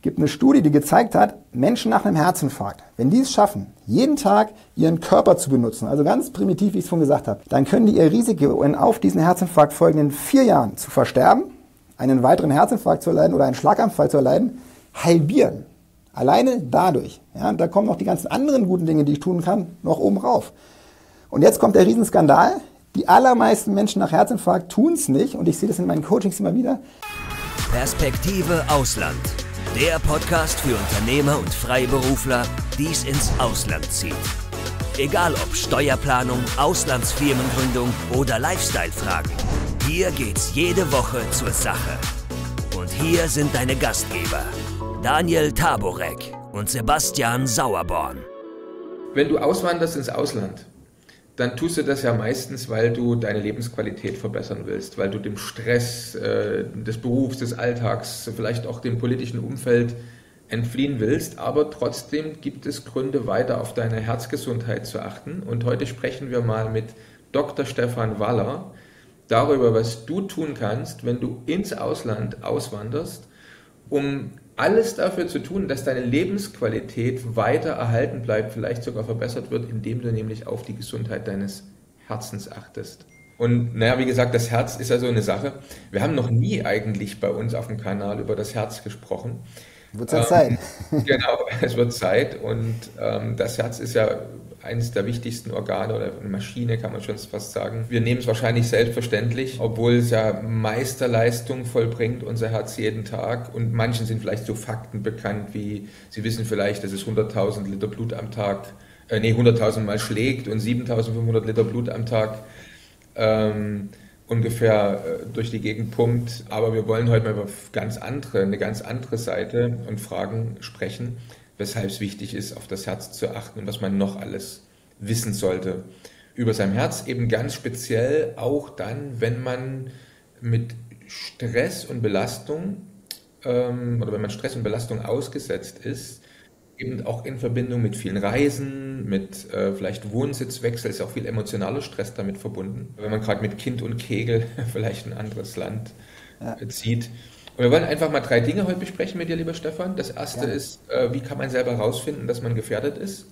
gibt eine Studie, die gezeigt hat, Menschen nach einem Herzinfarkt, wenn die es schaffen, jeden Tag ihren Körper zu benutzen, also ganz primitiv, wie ich es vorhin gesagt habe, dann können die ihr Risiko, auf diesen Herzinfarkt folgenden 4 Jahren zu versterben, einen weiteren Herzinfarkt zu erleiden oder einen Schlaganfall zu erleiden, halbieren. Alleine dadurch. Ja, da kommen noch die ganzen anderen guten Dinge, die ich tun kann, noch oben rauf. Und jetzt kommt der Riesenskandal. Die allermeisten Menschen nach Herzinfarkt tun es nicht. Und ich sehe das in meinen Coachings immer wieder. Perspektive Ausland. Der Podcast für Unternehmer und Freiberufler, die es ins Ausland zieht. Egal ob Steuerplanung, Auslandsfirmengründung oder Lifestyle-Fragen. Hier geht's jede Woche zur Sache. Und hier sind deine Gastgeber, Daniel Taborek und Sebastian Sauerborn. Wenn du auswanderst ins Ausland, dann tust du das ja meistens, weil du deine Lebensqualität verbessern willst, weil du dem Stress des Berufs, des Alltags, vielleicht auch dem politischen Umfeld entfliehen willst. Aber trotzdem gibt es Gründe, weiter auf deine Herzgesundheit zu achten. Und heute sprechen wir mal mit Dr. Stefan Waller darüber, was du tun kannst, wenn du ins Ausland auswanderst, um alles dafür zu tun, dass deine Lebensqualität weiter erhalten bleibt, vielleicht sogar verbessert wird, indem du nämlich auf die Gesundheit deines Herzens achtest. Und naja, wie gesagt, das Herz ist ja so eine Sache. Wir haben noch nie eigentlich bei uns auf dem Kanal über das Herz gesprochen. Wird es Zeit. Genau, es wird Zeit. Und das Herz ist ja eines der wichtigsten Organe oder eine Maschine, kann man schon fast sagen. Wir nehmen es wahrscheinlich selbstverständlich, obwohl es ja Meisterleistung vollbringt, unser Herz jeden Tag. Und manchen sind vielleicht so Fakten bekannt, wie sie wissen vielleicht, dass es 100.000 Liter Blut am Tag, 100.000 Mal schlägt und 7.500 Liter Blut am Tag ungefähr durch die Gegend pumpt. Aber wir wollen heute mal über eine ganz andere Seite und Fragen sprechen, weshalb es wichtig ist, auf das Herz zu achten und was man noch alles wissen sollte über sein Herz. Eben ganz speziell auch dann, wenn man mit Stress und Belastung oder wenn man Stress und Belastung ausgesetzt ist, eben auch in Verbindung mit vielen Reisen, mit vielleicht Wohnsitzwechsel, ist auch viel emotionaler Stress damit verbunden. Wenn man gerade mit Kind und Kegel vielleicht ein anderes Land zieht. Und wir wollen einfach mal 3 Dinge heute besprechen mit dir, lieber Stefan. Das erste ist, wie kann man selber herausfinden, dass man gefährdet ist?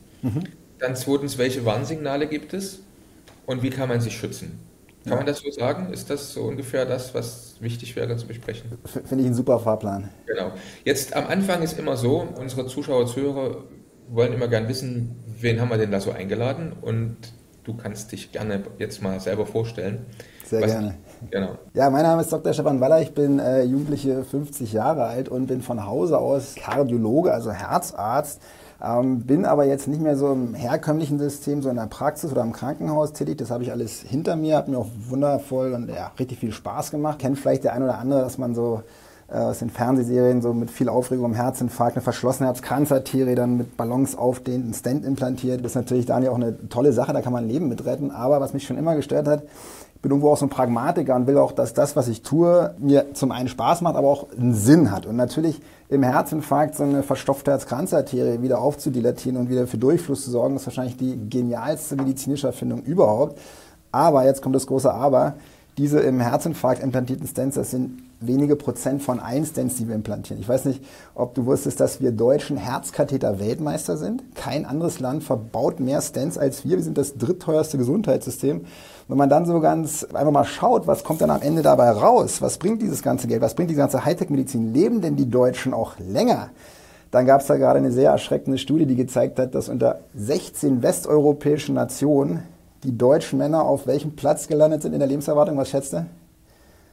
Dann zweitens, welche Warnsignale gibt es? Und wie kann man sich schützen? Kann man das so sagen? Ist das so ungefähr das, was wichtig wäre zu besprechen? Finde ich einen super Fahrplan. Genau. Jetzt am Anfang ist immer so, unsere Zuschauer, Zuhörer wollen immer gern wissen, wen haben wir denn da so eingeladen? Und du kannst dich gerne jetzt mal selber vorstellen. Sehr gerne. Genau. Ja, mein Name ist Dr. Stefan Waller, ich bin jugendliche 50 Jahre alt und bin von Hause aus Kardiologe, also Herzarzt. Bin aber jetzt nicht mehr so im herkömmlichen System, so in der Praxis oder im Krankenhaus tätig. Das habe ich alles hinter mir, hat mir auch wundervoll und richtig viel Spaß gemacht. Kennt vielleicht der ein oder andere, dass man so aus den Fernsehserien so mit viel Aufregung am Herzinfarkt, eine verschlossene Herzkranzarterie dann mit Ballons aufdehnt, einen Stent implantiert. Das ist natürlich Daniel auch eine tolle Sache, da kann man ein Leben mit retten. Aber was mich schon immer gestört hat, ich bin irgendwo auch so ein Pragmatiker und will auch, dass das, was ich tue, mir zum einen Spaß macht, aber auch einen Sinn hat. Und natürlich im Herzinfarkt so eine verstopfte Herzkranzarterie wieder aufzudilatieren und wieder für Durchfluss zu sorgen, ist wahrscheinlich die genialste medizinische Erfindung überhaupt. Aber, jetzt kommt das große Aber, diese im Herzinfarkt implantierten Stents, das sind wenige Prozent von 1 Stents, die wir implantieren. Ich weiß nicht, ob du wusstest, dass wir Deutschen Herzkatheter-Weltmeister sind. Kein anderes Land verbaut mehr Stents als wir. Wir sind das drittteuerste Gesundheitssystem. Wenn man dann so ganz einfach mal schaut, was kommt dann am Ende dabei raus? Was bringt dieses ganze Geld? Was bringt die ganze Hightech-Medizin? Leben denn die Deutschen auch länger? Dann gab es da gerade eine sehr erschreckende Studie, die gezeigt hat, dass unter 16 westeuropäischen Nationen die deutschen Männer auf welchem Platz gelandet sind in der Lebenserwartung? Was schätzt du?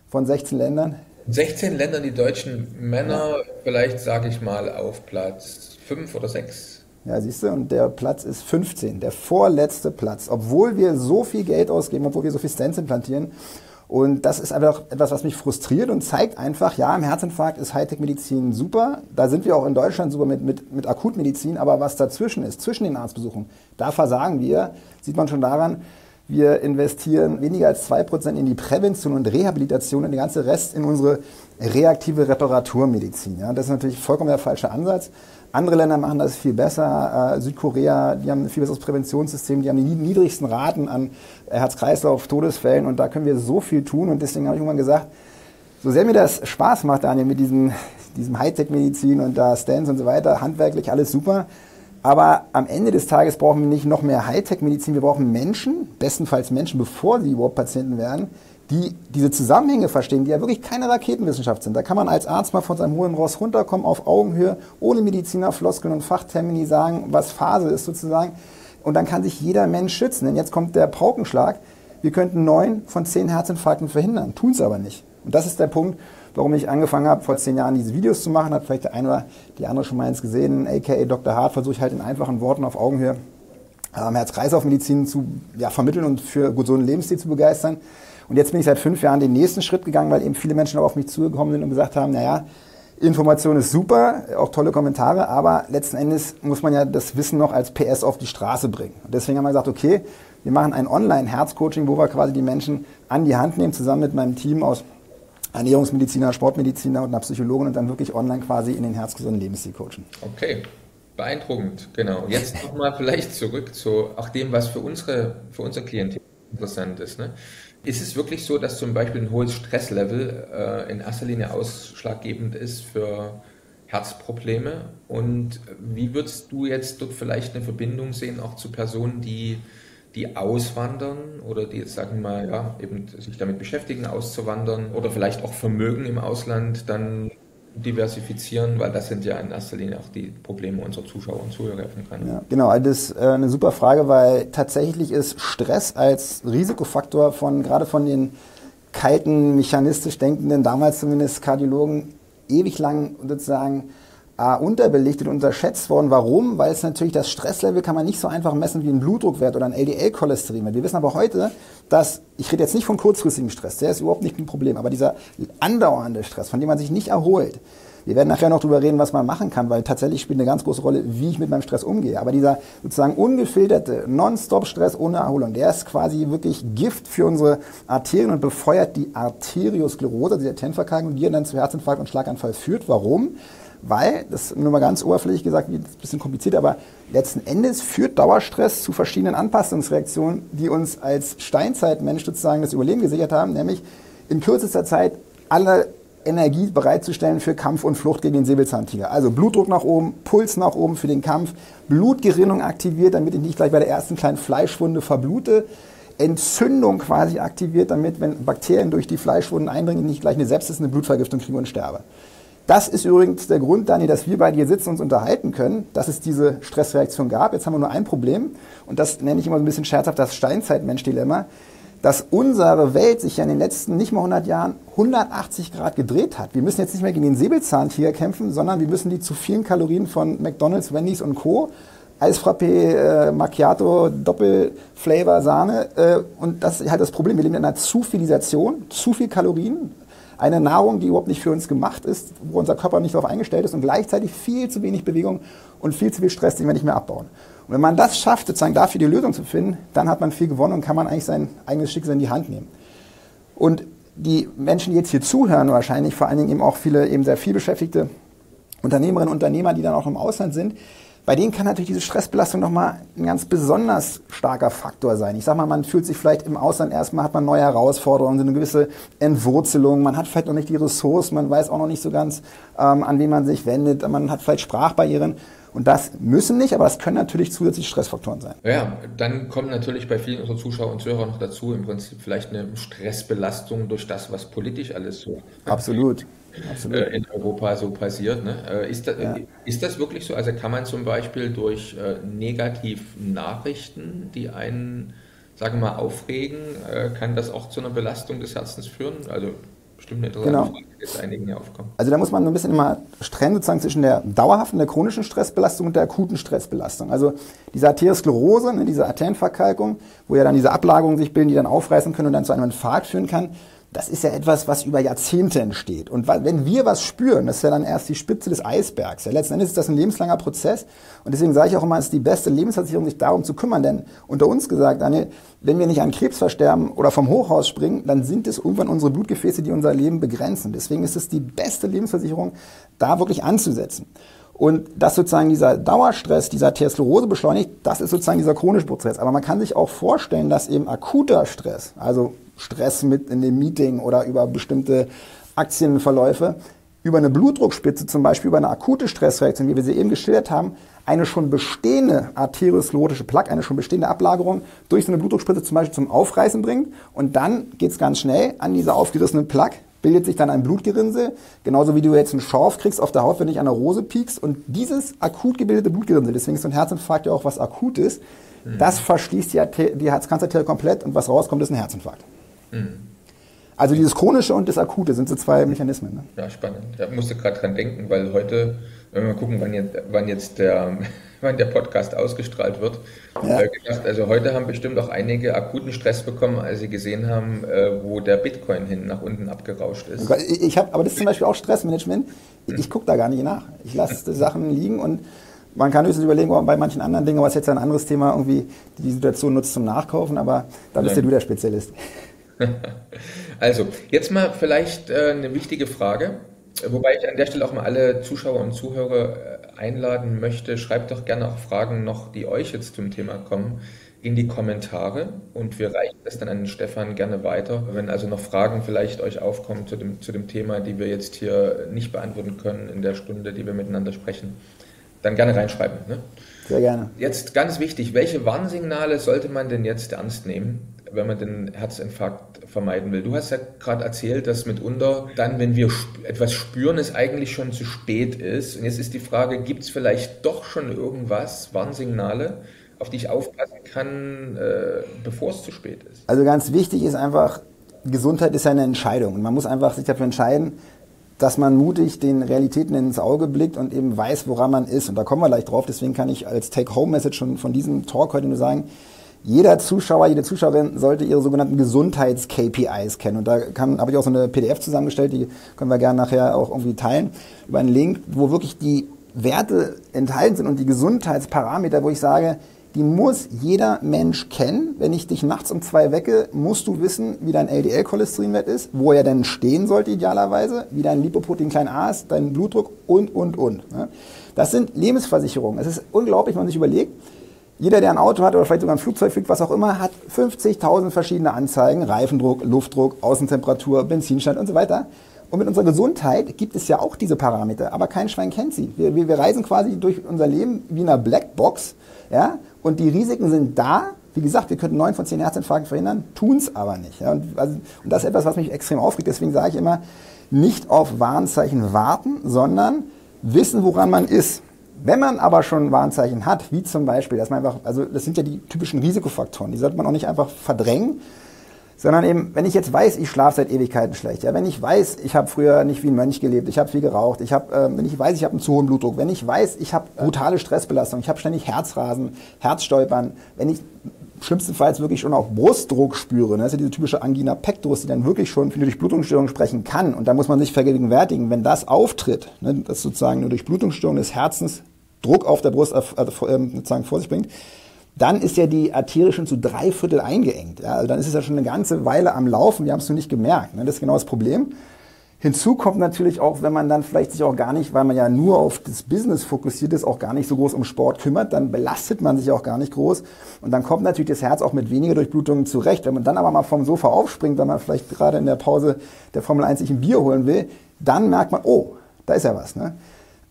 Von 16 Ländern? 16 Ländern, die deutschen Männer, vielleicht sage ich mal auf Platz 5 oder 6. Ja, siehst du, und der Platz ist 15, der vorletzte Platz, obwohl wir so viel Geld ausgeben, obwohl wir so viel Stents implantieren. Und das ist einfach etwas, was mich frustriert und zeigt einfach, ja, im Herzinfarkt ist Hightech-Medizin super, da sind wir auch in Deutschland super mit Akutmedizin, aber was dazwischen ist, zwischen den Arztbesuchen, da versagen wir, sieht man schon daran, wir investieren weniger als 2% in die Prävention und Rehabilitation und den ganzen Rest in unsere reaktive Reparaturmedizin. Ja, das ist natürlich vollkommen der falsche Ansatz. Andere Länder machen das viel besser. Südkorea, die haben ein viel besseres Präventionssystem, die haben die niedrigsten Raten an Herz-Kreislauf-Todesfällen und da können wir so viel tun. Und deswegen habe ich irgendwann gesagt, so sehr mir das Spaß macht, Daniel, mit diesen diesem Hightech-Medizin und da Stents und so weiter, handwerklich alles super. Aber am Ende des Tages brauchen wir nicht noch mehr Hightech-Medizin, wir brauchen Menschen, bestenfalls Menschen, bevor sie überhaupt Patienten werden, die diese Zusammenhänge verstehen, die ja wirklich keine Raketenwissenschaft sind. Da kann man als Arzt mal von seinem hohen Ross runterkommen, auf Augenhöhe, ohne Medizinerfloskeln und Fachtermini sagen, was Phase ist sozusagen. Und dann kann sich jeder Mensch schützen. Denn jetzt kommt der Paukenschlag. Wir könnten 9 von 10 Herzinfarkten verhindern, tun es aber nicht. Und das ist der Punkt, warum ich angefangen habe, vor 10 Jahren diese Videos zu machen. Hat vielleicht der eine oder die andere schon mal eins gesehen. A.k.a. Dr. Hart versuche ich halt in einfachen Worten auf Augenhöhe Herz-Kreislauf-Medizin zu vermitteln und für gesunden Lebensstil zu begeistern. Und jetzt bin ich seit 5 Jahren den nächsten Schritt gegangen, weil eben viele Menschen auch auf mich zugekommen sind und gesagt haben, naja, Information ist super, auch tolle Kommentare, aber letzten Endes muss man ja das Wissen noch als PS auf die Straße bringen. Und deswegen haben wir gesagt, okay, wir machen ein Online-Herzcoaching, wo wir quasi die Menschen an die Hand nehmen, zusammen mit meinem Team aus Ernährungsmediziner, Sportmediziner und einer Psychologin und dann wirklich online quasi in den herzgesunden Lebensstil coachen. Okay, beeindruckend, genau. Jetzt nochmal vielleicht zurück zu auch dem, was für unser Klientel interessant ist. Ne? Ist es wirklich so, dass zum Beispiel ein hohes Stresslevel in erster Linie ausschlaggebend ist für Herzprobleme? Und wie würdest du jetzt dort vielleicht eine Verbindung sehen, auch zu Personen, die auswandern oder die jetzt sagen wir mal, ja, eben sich damit beschäftigen, auszuwandern oder vielleicht auch Vermögen im Ausland dann diversifizieren, weil das sind ja in erster Linie auch die Probleme unserer Zuschauer und Zuhörer helfen kann. Ja, genau, das ist eine super Frage, weil tatsächlich ist Stress als Risikofaktor gerade von den kalten, mechanistisch denkenden, damals zumindest Kardiologen, ewig lang sozusagen unterbelichtet und unterschätzt worden. Warum? Weil es natürlich das Stresslevel kann man nicht so einfach messen wie ein Blutdruckwert oder ein LDL-Cholesterinwert. Wir wissen aber heute, dass, ich rede jetzt nicht von kurzfristigem Stress, der ist überhaupt nicht ein Problem, aber dieser andauernde Stress, von dem man sich nicht erholt, wir werden nachher noch drüber reden, was man machen kann, weil tatsächlich spielt eine ganz große Rolle, wie ich mit meinem Stress umgehe. Aber dieser sozusagen ungefilterte Non-Stop-Stress ohne Erholung, der ist quasi wirklich Gift für unsere Arterien und befeuert die Arteriosklerose, also die Arterienverkalkung, die dann zu Herzinfarkt und Schlaganfall führt. Warum? Weil, das ist nur mal ganz oberflächlich gesagt, ein bisschen kompliziert, aber letzten Endes führt Dauerstress zu verschiedenen Anpassungsreaktionen, die uns als Steinzeitmensch sozusagen das Überleben gesichert haben, nämlich in kürzester Zeit alle Energie bereitzustellen für Kampf und Flucht gegen den Säbelzahntiger. Also Blutdruck nach oben, Puls nach oben für den Kampf, Blutgerinnung aktiviert, damit ich nicht gleich bei der ersten kleinen Fleischwunde verblute, Entzündung quasi aktiviert, damit, wenn Bakterien durch die Fleischwunden eindringen, nicht gleich eine Sepsis, eine Blutvergiftung kriege und sterbe. Das ist übrigens der Grund, Dani, dass wir beide hier sitzen und uns unterhalten können, dass es diese Stressreaktion gab. Jetzt haben wir nur ein Problem und das nenne ich immer so ein bisschen scherzhaft das Steinzeitmensch-Dilemma, dass unsere Welt sich ja in den letzten nicht mal 100 Jahren 180 Grad gedreht hat. Wir müssen jetzt nicht mehr gegen den Säbelzahntiger kämpfen, sondern wir müssen die zu vielen Kalorien von McDonald's, Wendy's und Co., Eisfrappé, Macchiato, Doppelflavor, Sahne und das ist halt das Problem. Wir leben in einer Zufilisation, zu viel Kalorien, eine Nahrung, die überhaupt nicht für uns gemacht ist, wo unser Körper nicht darauf eingestellt ist und gleichzeitig viel zu wenig Bewegung und viel zu viel Stress, den wir nicht mehr abbauen. Und wenn man das schafft, sozusagen dafür die Lösung zu finden, dann hat man viel gewonnen und kann man eigentlich sein eigenes Schicksal in die Hand nehmen. Und die Menschen, die jetzt hier zuhören, wahrscheinlich vor allen Dingen eben auch viele eben sehr viel beschäftigte Unternehmerinnen und Unternehmer, die dann auch im Ausland sind, bei denen kann natürlich diese Stressbelastung nochmal ein ganz besonders starker Faktor sein. Ich sag mal, man fühlt sich vielleicht im Ausland erstmal, hat man neue Herausforderungen, eine gewisse Entwurzelung, man hat vielleicht noch nicht die Ressourcen, man weiß auch noch nicht so ganz, an wen man sich wendet, man hat vielleicht Sprachbarrieren. Und das müssen nicht, aber das können natürlich zusätzlich Stressfaktoren sein. Ja, dann kommt natürlich bei vielen unserer Zuschauer und Zuhörer noch dazu, im Prinzip vielleicht eine Stressbelastung durch das, was politisch alles so Absolut. In Europa so passiert. Ne? Ist das wirklich so? Also kann man zum Beispiel durch Negativ-Nachrichten, die einen, sagen wir mal, aufregen, kann das auch zu einer Belastung des Herzens führen? Also bestimmt eine interessante Frage, die jetzt einigen hier aufkommt. Also da muss man ein bisschen immer trennen sozusagen zwischen der dauerhaften, der chronischen Stressbelastung und der akuten Stressbelastung. Also diese Arteriosklerose, diese Arterienverkalkung, wo ja dann diese Ablagerungen sich bilden, die dann aufreißen können und dann zu einem Infarkt führen kann, das ist ja etwas, was über Jahrzehnte entsteht. Und wenn wir was spüren, das ist ja dann erst die Spitze des Eisbergs. Ja, letzten Endes ist das ein lebenslanger Prozess. Und deswegen sage ich auch immer, es ist die beste Lebensversicherung, sich darum zu kümmern. Denn unter uns gesagt, Daniel, wenn wir nicht an Krebs versterben oder vom Hochhaus springen, dann sind es irgendwann unsere Blutgefäße, die unser Leben begrenzen. Deswegen ist es die beste Lebensversicherung, da wirklich anzusetzen. Und dass sozusagen dieser Dauerstress, dieser Arteriosklerose beschleunigt, das ist sozusagen dieser chronische Prozess. Aber man kann sich auch vorstellen, dass eben akuter Stress, also Stress mit in dem Meeting oder über bestimmte Aktienverläufe, über eine Blutdruckspitze, zum Beispiel über eine akute Stressreaktion, wie wir sie eben geschildert haben, eine schon bestehende arteriosklerotische Plaque, eine schon bestehende Ablagerung durch so eine Blutdruckspitze zum Beispiel zum Aufreißen bringt. Und dann geht es ganz schnell an dieser aufgerissenen Plaque, bildet sich dann ein Blutgerinnsel, genauso wie du jetzt einen Schorf kriegst auf der Haut, wenn du dich an der Rose piekst. Und dieses akut gebildete Blutgerinnsel, deswegen ist so ein Herzinfarkt ja auch was Akutes, das verschließt die Herzkranzarterie komplett und was rauskommt, ist ein Herzinfarkt. Also dieses Chronische und das Akute sind so zwei Mechanismen. Ne? Ja, spannend. Da musste gerade dran denken, weil heute, wenn wir mal gucken, wann der Podcast ausgestrahlt wird, gedacht, also heute haben bestimmt auch einige akuten Stress bekommen, als sie gesehen haben, wo der Bitcoin hin nach unten abgerauscht ist. Aber das ist zum Beispiel auch Stressmanagement. Ich gucke da gar nicht nach. Ich lasse die Sachen liegen und man kann höchstens überlegen, bei manchen anderen Dingen, aber es ist jetzt ein anderes Thema, irgendwie die Situation nutzt zum Nachkaufen, aber da bist ja du der Spezialist. Also, jetzt mal vielleicht eine wichtige Frage, wobei ich an der Stelle auch mal alle Zuschauer und Zuhörer einladen möchte. Schreibt doch gerne auch Fragen noch, die euch jetzt zum Thema kommen, in die Kommentare und wir reichen das dann an den Stefan gerne weiter. Wenn also noch Fragen vielleicht euch aufkommen zu dem Thema, die wir jetzt hier nicht beantworten können in der Stunde, die wir miteinander sprechen, dann gerne reinschreiben. Ne? Sehr gerne. Jetzt ganz wichtig, welche Warnsignale sollte man denn jetzt ernst nehmen, wenn man den Herzinfarkt vermeiden will? Du hast ja gerade erzählt, dass mitunter dann, wenn wir etwas spüren, es eigentlich schon zu spät ist. Und jetzt ist die Frage, gibt es vielleicht doch schon irgendwas, Warnsignale, auf die ich aufpassen kann, bevor es zu spät ist? Also ganz wichtig ist einfach, Gesundheit ist ja eine Entscheidung. Und man muss einfach sich dafür entscheiden, dass man mutig den Realitäten ins Auge blickt und eben weiß, woran man ist. Und da kommen wir gleich drauf. Deswegen kann ich als Take-Home-Message schon von diesem Talk heute nur sagen, jeder Zuschauer, jede Zuschauerin sollte ihre sogenannten Gesundheits-KPIs kennen. Und da habe ich auch so eine PDF zusammengestellt, die können wir gerne nachher auch irgendwie teilen, über einen Link, wo wirklich die Werte enthalten sind und die Gesundheitsparameter, wo ich sage, die muss jeder Mensch kennen. Wenn ich dich nachts um 2 wecke, musst du wissen, wie dein LDL-Cholesterinwert ist, wo er denn stehen sollte idealerweise, wie dein Lipoprotein klein a ist, dein Blutdruck und. Das sind Lebensversicherungen. Es ist unglaublich, wenn man sich überlegt, jeder, der ein Auto hat oder vielleicht sogar ein Flugzeug fliegt, was auch immer, hat 50.000 verschiedene Anzeigen, Reifendruck, Luftdruck, Außentemperatur, Benzinstand und so weiter. Und mit unserer Gesundheit gibt es ja auch diese Parameter, aber kein Schwein kennt sie. Wir reisen quasi durch unser Leben wie in einer Blackbox, ja, und die Risiken sind da. Wie gesagt, wir könnten 9 von 10 Herzinfarkten verhindern, tun es aber nicht. Ja. Und das ist etwas, was mich extrem aufregt. Deswegen sage ich immer, nicht auf Warnzeichen warten, sondern wissen, woran man ist. Wenn man aber schon Warnzeichen hat, wie zum Beispiel, dass man einfach, also das sind ja die typischen Risikofaktoren, die sollte man auch nicht einfach verdrängen, sondern eben, wenn ich jetzt weiß, ich schlafe seit Ewigkeiten schlecht, ja, wenn ich weiß, ich habe früher nicht wie ein Mönch gelebt, ich habe viel geraucht, wenn ich weiß, ich habe einen zu hohen Blutdruck, wenn ich weiß, ich habe brutale Stressbelastung, ich habe ständig Herzrasen, Herzstolpern, wenn ich schlimmstenfalls wirklich schon auch Brustdruck spüre, ne, das ist ja diese typische Angina pectoris, die dann wirklich schon für eine Durchblutungsstörung sprechen kann und da muss man sich vergegenwärtigen, wenn das auftritt, ne, dass sozusagen eine Durchblutungsstörung des Herzens Druck auf der Brust sozusagen vor sich bringt, dann ist ja die Arterie schon zu 3/4 eingeengt. Ja? Also dann ist es ja schon eine ganze Weile am Laufen, wir haben es nur nicht gemerkt. Ne? Das ist genau das Problem. Hinzu kommt natürlich auch, wenn man dann vielleicht sich auch gar nicht, weil man ja nur auf das Business fokussiert ist, auch gar nicht so groß um Sport kümmert, dann belastet man sich auch gar nicht groß. Und dann kommt natürlich das Herz auch mit weniger Durchblutungen zurecht. Wenn man dann aber mal vom Sofa aufspringt, wenn man vielleicht gerade in der Pause der Formel 1 sich ein Bier holen will, dann merkt man, oh, da ist ja was. Ne?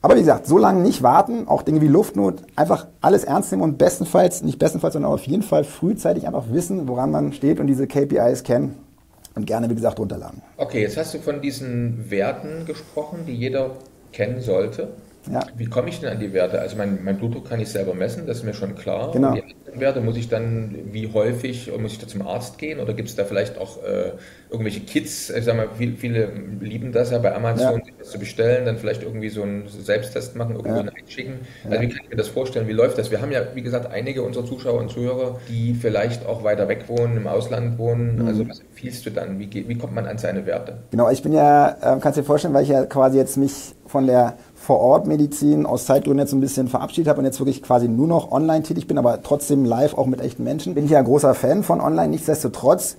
Aber wie gesagt, so lange nicht warten, auch Dinge wie Luftnot, einfach alles ernst nehmen und nicht bestenfalls, sondern auf jeden Fall frühzeitig einfach wissen, woran man steht und diese KPIs kennen und gerne, wie gesagt, runterladen. Okay, jetzt hast du von diesen Werten gesprochen, die jeder kennen sollte. Ja. Wie komme ich denn an die Werte? Also mein Blutdruck kann ich selber messen, das ist mir schon klar. Genau. Und die anderen Werte muss ich dann, wie häufig, muss ich da zum Arzt gehen oder gibt es da vielleicht auch irgendwelche Kits? Ich sag mal, viele lieben das ja bei Amazon, sich das zu bestellen, dann vielleicht irgendwie so einen Selbsttest machen, irgendwo einschicken. Also wie kann ich mir das vorstellen? Wie läuft das? Wir haben ja, wie gesagt, einige unserer Zuschauer und Zuhörer, die vielleicht auch weiter weg wohnen, im Ausland wohnen. Also was empfiehlst du dann? Wie kommt man an seine Werte? Genau, ich bin ja, kannst dir vorstellen, weil ich ja quasi jetzt mich von der Vor-Ort-Medizin aus Zeitgründen jetzt ein bisschen verabschiedet habe und jetzt wirklich quasi nur noch online tätig bin, aber trotzdem live auch mit echten Menschen. Bin ich ja ein großer Fan von online. Nichtsdestotrotz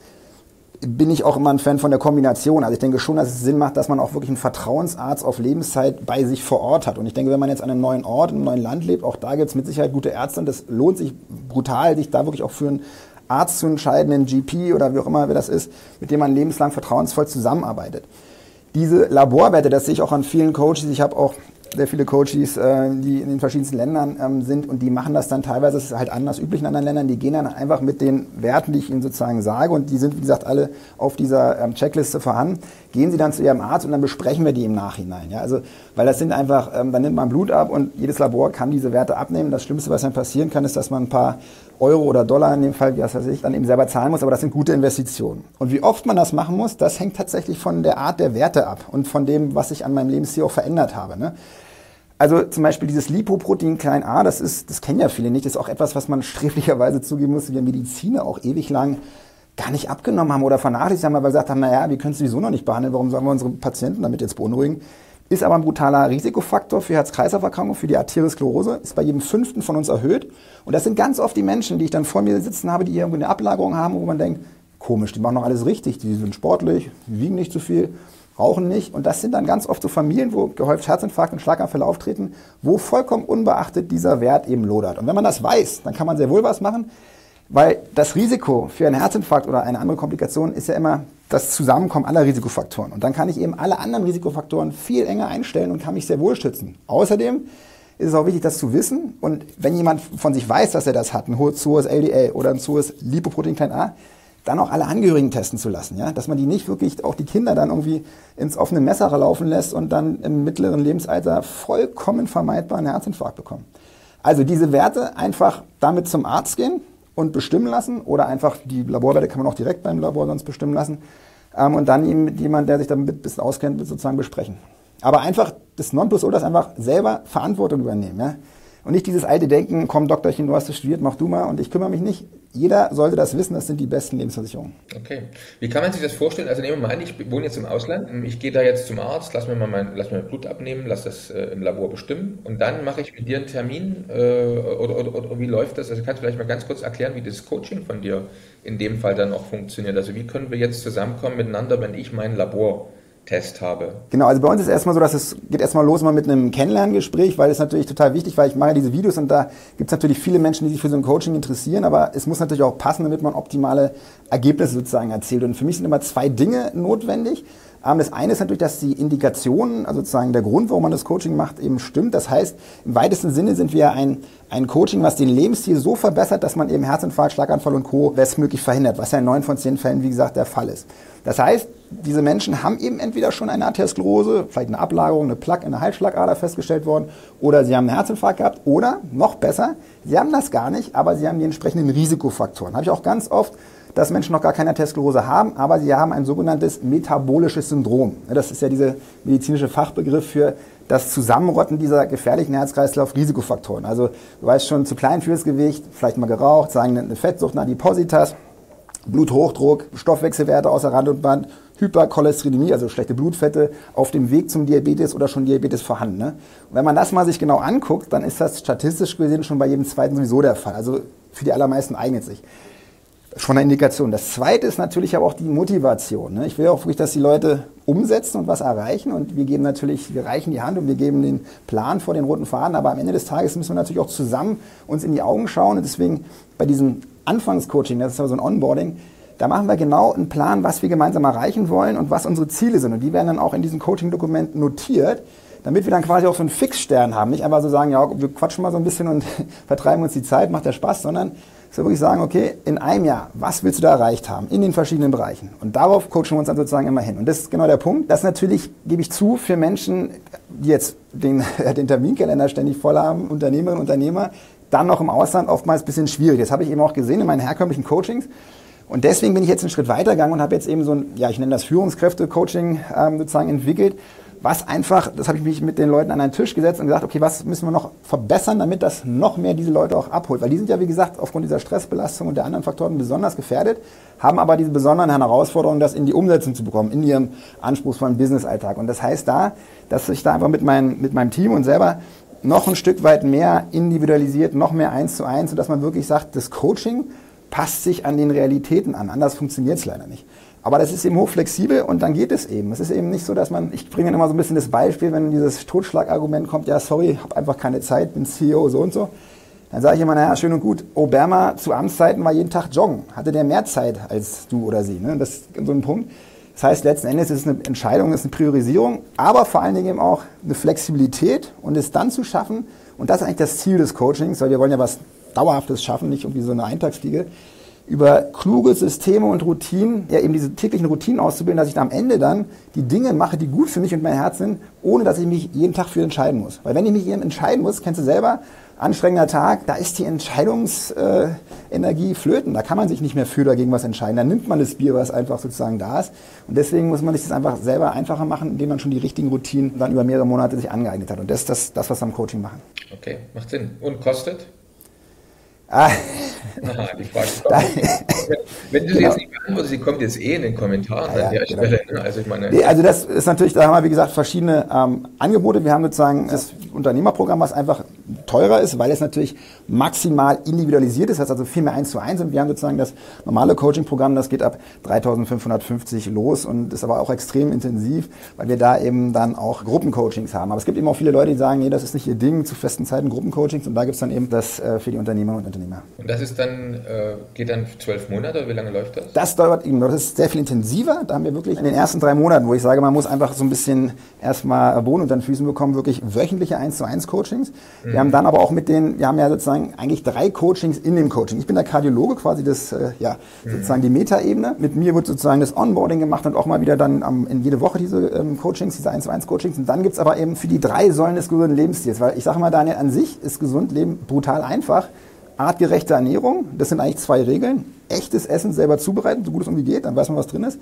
bin ich auch immer ein Fan von der Kombination. Also ich denke schon, dass es Sinn macht, dass man auch wirklich einen Vertrauensarzt auf Lebenszeit bei sich vor Ort hat. Und ich denke, wenn man jetzt an einem neuen Ort, in einem neuen Land lebt, auch da gibt es mit Sicherheit gute Ärzte und das lohnt sich brutal, sich da wirklich auch für einen Arzt zu entscheiden, einen GP oder wie auch immer wer das ist, mit dem man lebenslang vertrauensvoll zusammenarbeitet. Diese Laborwerte, das sehe ich auch an vielen Coaches, ich habe auch sehr viele Coaches, die in den verschiedensten Ländern sind und die machen das dann teilweise, das ist halt anders üblich in anderen Ländern, die gehen dann einfach mit den Werten, die ich ihnen sozusagen sage und die sind, wie gesagt, alle auf dieser Checkliste vorhanden, gehen sie dann zu ihrem Arzt und dann besprechen wir die im Nachhinein. Ja? Also, weil das sind einfach, dann nimmt man Blut ab und jedes Labor kann diese Werte abnehmen. Das Schlimmste, was dann passieren kann, ist, dass man ein paar Euro oder Dollar in dem Fall, was weiß ich, dann eben selber zahlen muss, aber das sind gute Investitionen. Und wie oft man das machen muss, das hängt tatsächlich von der Art der Werte ab und von dem, was ich an meinem Lebensstil auch verändert habe. Ne? Also zum Beispiel dieses Lipoprotein a, das kennen ja viele nicht, das ist auch etwas, was man sträflicherweise zugeben muss, wie wir Mediziner auch ewig lang gar nicht abgenommen haben oder vernachlässigt haben, weil wir gesagt haben, naja, wir können es sowieso noch nicht behandeln, warum sollen wir unsere Patienten damit jetzt beunruhigen? Ist aber ein brutaler Risikofaktor für Herz-Kreislauf-Erkrankungen, für die Arteriosklerose, ist bei jedem 5. von uns erhöht. Und das sind ganz oft die Menschen, die ich dann vor mir sitzen habe, die irgendwo eine Ablagerung haben, wo man denkt, komisch, die machen doch alles richtig, die sind sportlich, die wiegen nicht zu viel, rauchen nicht. Und das sind dann ganz oft so Familien, wo gehäuft Herzinfarkt und Schlaganfälle auftreten, wo vollkommen unbeachtet dieser Wert eben lodert. Und wenn man das weiß, dann kann man sehr wohl was machen, weil das Risiko für einen Herzinfarkt oder eine andere Komplikation ist ja immer das Zusammenkommen aller Risikofaktoren. Und dann kann ich eben alle anderen Risikofaktoren viel enger einstellen und kann mich sehr wohl schützen. Außerdem ist es auch wichtig, das zu wissen. Und wenn jemand von sich weiß, dass er das hat, ein zu hohes LDL oder ein zu hohes Lipoprotein a, dann auch alle Angehörigen testen zu lassen. Ja? Dass man die nicht wirklich, auch die Kinder dann irgendwie ins offene Messer laufen lässt und dann im mittleren Lebensalter vollkommen vermeidbar einen Herzinfarkt bekommen. Also diese Werte einfach damit zum Arzt gehen und bestimmen lassen oder einfach die Laborwerte kann man auch direkt beim Labor sonst bestimmen lassen und dann eben mit jemandem, der sich damit ein bisschen auskennt, sozusagen besprechen. Aber einfach das Nonplusultra einfach selber Verantwortung übernehmen. Ja? Und nicht dieses alte Denken, komm Doktorchen, du hast das studiert, mach du mal und ich kümmere mich nicht. Jeder sollte das wissen, das sind die besten Lebensversicherungen. Okay. Wie kann man sich das vorstellen? Also nehmen wir mal an, ich wohne jetzt im Ausland, ich gehe da jetzt zum Arzt, lass mir mein Blut abnehmen, lass das im Labor bestimmen und dann mache ich mit dir einen Termin oder wie läuft das? Also kannst du vielleicht mal ganz kurz erklären, wie das Coaching von dir in dem Fall dann auch funktioniert? Also wie können wir jetzt zusammenkommen miteinander, wenn ich mein Labortest habe? Genau, also bei uns ist erstmal so, dass es geht erstmal los mal mit einem Kennenlerngespräch, weil das ist natürlich total wichtig, weil ich mache diese Videos und da gibt es natürlich viele Menschen, die sich für so ein Coaching interessieren, aber es muss natürlich auch passen, damit man optimale Ergebnisse sozusagen erzielt. Und für mich sind immer 2 Dinge notwendig. Das eine ist natürlich, dass die Indikationen, also sozusagen der Grund, warum man das Coaching macht, eben stimmt. Das heißt, im weitesten Sinne sind wir ein Coaching, was den Lebensstil so verbessert, dass man eben Herzinfarkt, Schlaganfall und Co. bestmöglich verhindert, was ja in 9 von 10 Fällen, wie gesagt, der Fall ist. Das heißt, diese Menschen haben eben entweder schon eine Arteriosklerose, vielleicht eine Ablagerung, eine Plaque in der Halsschlagader festgestellt worden, oder sie haben einen Herzinfarkt gehabt, oder noch besser, sie haben das gar nicht, aber sie haben die entsprechenden Risikofaktoren. Habe ich auch ganz oft, dass Menschen noch gar keine Arteriosklerose haben, aber sie haben ein sogenanntes metabolisches Syndrom. Das ist ja dieser medizinische Fachbegriff für das Zusammenrotten dieser gefährlichen Herz-Kreislauf-Risikofaktoren. Also du weißt schon, zu klein fürs Gewicht, vielleicht mal geraucht, sagen eine Fettsucht, eine Adipositas, Bluthochdruck, Stoffwechselwerte außer Rand und Band, Hypercholesterinämie, also schlechte Blutfette, auf dem Weg zum Diabetes oder schon Diabetes vorhanden. Ne? Und wenn man das mal sich genau anguckt, dann ist das statistisch gesehen schon bei jedem Zweiten sowieso der Fall. Also für die allermeisten eignet sich. Schon eine Indikation. Das Zweite ist natürlich aber auch die Motivation. Ne? Ich will auch wirklich, dass die Leute umsetzen und was erreichen. Und wir reichen die Hand und wir geben den Plan vor den roten Faden. Aber am Ende des Tages müssen wir natürlich auch zusammen uns in die Augen schauen. Und deswegen bei diesem Anfangscoaching, das ist aber so ein Onboarding, da machen wir genau einen Plan, was wir gemeinsam erreichen wollen und was unsere Ziele sind. Und die werden dann auch in diesen Coaching-Dokumenten notiert, damit wir dann quasi auch so einen Fixstern haben. Nicht einfach so sagen, ja, wir quatschen mal so ein bisschen und vertreiben uns die Zeit, macht ja Spaß, sondern dass wir wirklich sagen, okay, in einem Jahr, was willst du da erreicht haben in den verschiedenen Bereichen? Und darauf coachen wir uns dann sozusagen immer hin. Und das ist genau der Punkt. Das natürlich, gebe ich zu, für Menschen, die jetzt den Terminkalender ständig voll haben, Unternehmerinnen und Unternehmer, dann noch im Ausland oftmals ein bisschen schwierig. Das habe ich eben auch gesehen in meinen herkömmlichen Coachings. Und deswegen bin ich jetzt einen Schritt weitergegangen und habe jetzt eben so ein, ja, ich nenne das Führungskräfte-Coaching sozusagen entwickelt, was einfach, das habe ich mich mit den Leuten an einen Tisch gesetzt und gesagt, okay, was müssen wir noch verbessern, damit das noch mehr diese Leute auch abholt. Weil die sind ja, wie gesagt, aufgrund dieser Stressbelastung und der anderen Faktoren besonders gefährdet, haben aber diese besonderen Herausforderungen, das in die Umsetzung zu bekommen, in ihrem anspruchsvollen Business-Alltag. Und das heißt dass ich da einfach mit meinem Team und selber noch ein Stück weit mehr individualisiert, noch mehr 1:1, sodass man wirklich sagt, das Coaching passt sich an den Realitäten an. Anders funktioniert es leider nicht. Aber das ist eben hochflexibel und dann geht es eben. Es ist eben nicht so, dass ich bringe dann immer so ein bisschen das Beispiel, wenn dieses Totschlagargument kommt, ja sorry, habe einfach keine Zeit, bin CEO, so und so. Dann sage ich immer, naja, schön und gut, Obama zu Amtszeiten war jeden Tag joggen. Hatte der mehr Zeit als du oder sie? Ne? Das ist so ein Punkt. Das heißt, letzten Endes ist es eine Entscheidung, ist eine Priorisierung, aber vor allen Dingen eben auch eine Flexibilität und es dann zu schaffen, und das ist eigentlich das Ziel des Coachings, weil wir wollen ja was Dauerhaftes schaffen, nicht irgendwie so eine Eintagsfliege, über kluge Systeme und Routinen, ja eben diese täglichen Routinen auszubilden, dass ich da am Ende dann die Dinge mache, die gut für mich und mein Herz sind, ohne dass ich mich jeden Tag für entscheiden muss. Weil wenn ich mich eben entscheiden muss, kennst du selber, anstrengender Tag, da ist die Entscheidungsenergie flöten. Da kann man sich nicht mehr für oder gegen was entscheiden. Da nimmt man das Bier, was einfach sozusagen da ist. Und deswegen muss man sich das einfach selber einfacher machen, indem man schon die richtigen Routinen dann über mehrere Monate sich angeeignet hat. Und das ist das, was wir am Coaching machen. Okay, macht Sinn. Und kostet? Die Frage wenn du sie jetzt nicht beantwortest, sie kommt jetzt in den Kommentaren an der Stelle. Ne? Also ich meine, also das ist natürlich, da haben wir wie gesagt verschiedene Angebote. Wir haben sozusagen das Unternehmerprogramm, was einfach teurer ist, weil es natürlich maximal individualisiert ist, das heißt also viel mehr 1:1. Und wir haben sozusagen das normale Coaching-Programm, das geht ab 3.550 los und ist aber auch extrem intensiv, weil wir da eben dann auch Gruppencoachings haben. Aber es gibt eben auch viele Leute, die sagen, nee, das ist nicht ihr Ding, zu festen Zeiten Gruppencoachings, und da gibt es dann eben das für die Unternehmer und Unternehmer. Und das ist dann, geht dann 12 Monate, oder wie lange läuft das? Das dauert eben, das ist sehr viel intensiver. Da haben wir wirklich in den ersten 3 Monaten, wo ich sage, man muss einfach so ein bisschen erstmal Boden unter den Füßen bekommen, wirklich wöchentliche 1:1 Coachings. Wir haben dann aber auch wir haben ja sozusagen eigentlich 3 Coachings in dem Coaching. Ich bin der Kardiologe, quasi sozusagen die Metaebene. Mit mir wird sozusagen das Onboarding gemacht und auch mal wieder dann in jede Woche diese Coachings, diese 1:1 Coachings. Und dann gibt es aber eben für die 3 Säulen des gesunden Lebensstils, weil ich sage mal, Daniel, an sich ist gesund Leben brutal einfach. Artgerechte Ernährung, das sind eigentlich 2 Regeln. Echtes Essen selber zubereiten, so gut es irgendwie geht, dann weiß man, was drin ist.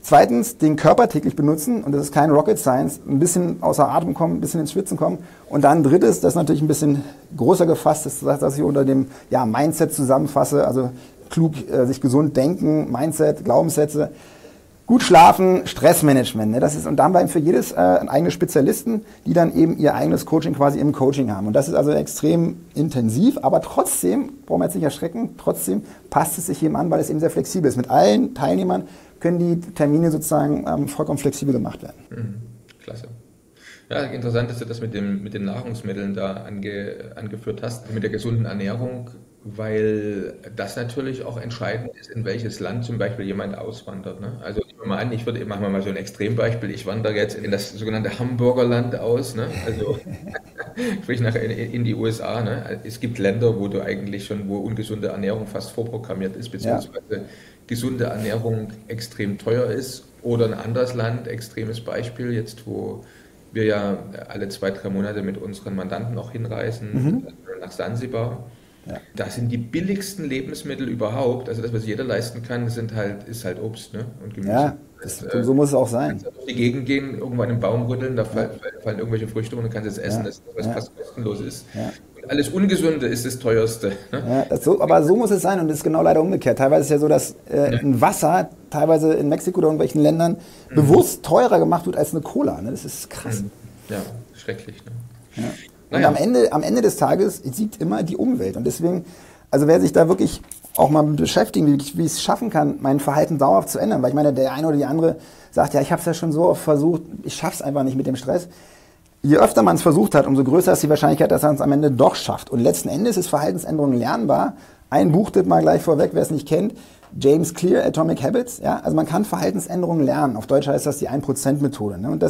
Zweitens, den Körper täglich benutzen, und das ist kein Rocket Science, ein bisschen außer Atem kommen, ein bisschen ins Schwitzen kommen. Und dann drittes, das ist natürlich ein bisschen größer gefasst, das ist das, was ich unter dem Mindset zusammenfasse, also klug, sich gesund denken, Mindset, Glaubenssätze. Gut schlafen, Stressmanagement. Ne? Das ist, und da haben wir für jedes eigene Spezialisten, die dann eben ihr eigenes Coaching quasi im Coaching haben. Und das ist also extrem intensiv, aber trotzdem, brauchen wir jetzt nicht erschrecken, trotzdem passt es sich jedem an, weil es eben sehr flexibel ist. Mit allen Teilnehmern können die Termine sozusagen vollkommen flexibel gemacht werden. Klasse. Ja, interessant, dass du das mit den Nahrungsmitteln da angeführt hast, mit der gesunden Ernährung, weil das natürlich auch entscheidend ist, in welches Land zum Beispiel jemand auswandert. Ne? Also nehmen wir mal an, machen wir mal so ein Extrembeispiel, ich wandere jetzt in das sogenannte Hamburgerland aus, ne? Also sprich in die USA. Ne? Es gibt Länder, wo wo ungesunde Ernährung fast vorprogrammiert ist, beziehungsweise gesunde Ernährung extrem teuer ist, oder ein anderes Land, extremes Beispiel jetzt, wo wir ja alle 2-3 Monate mit unseren Mandanten auch hinreisen, nach Sansibar. Ja. Das sind die billigsten Lebensmittel überhaupt. Also das, was jeder leisten kann, ist halt Obst, ne? Und Gemüse. Ja, so muss es auch sein. Du kannst durch die Gegend gehen, irgendwo an einem Baum rütteln, da fallen irgendwelche Früchte und du kannst es essen, das was fast kostenlos ist. Ja. Und alles Ungesunde ist das Teuerste. Ne? Ja, aber so muss es sein, und das ist genau leider umgekehrt. Teilweise ist es ja so, dass ein Wasser teilweise in Mexiko oder irgendwelchen Ländern bewusst teurer gemacht wird als eine Cola. Ne? Das ist krass. Ja, schrecklich. Ne? Ja. Und am Ende des Tages siegt immer die Umwelt. Und deswegen, also wer sich da wirklich auch mal beschäftigen, wie ich es schaffen kann, mein Verhalten dauerhaft zu ändern, weil ich meine, der eine oder die andere sagt, ja, ich habe es ja schon so oft versucht, ich schaffe es einfach nicht mit dem Stress. Je öfter man es versucht hat, umso größer ist die Wahrscheinlichkeit, dass man es am Ende doch schafft. Und letzten Endes ist Verhaltensänderung lernbar. Ein Buchtipp mal gleich vorweg, wer es nicht kennt, James Clear, Atomic Habits. Ja? Also man kann Verhaltensänderungen lernen. Auf Deutsch heißt das die 1%-Methode. Ne? Und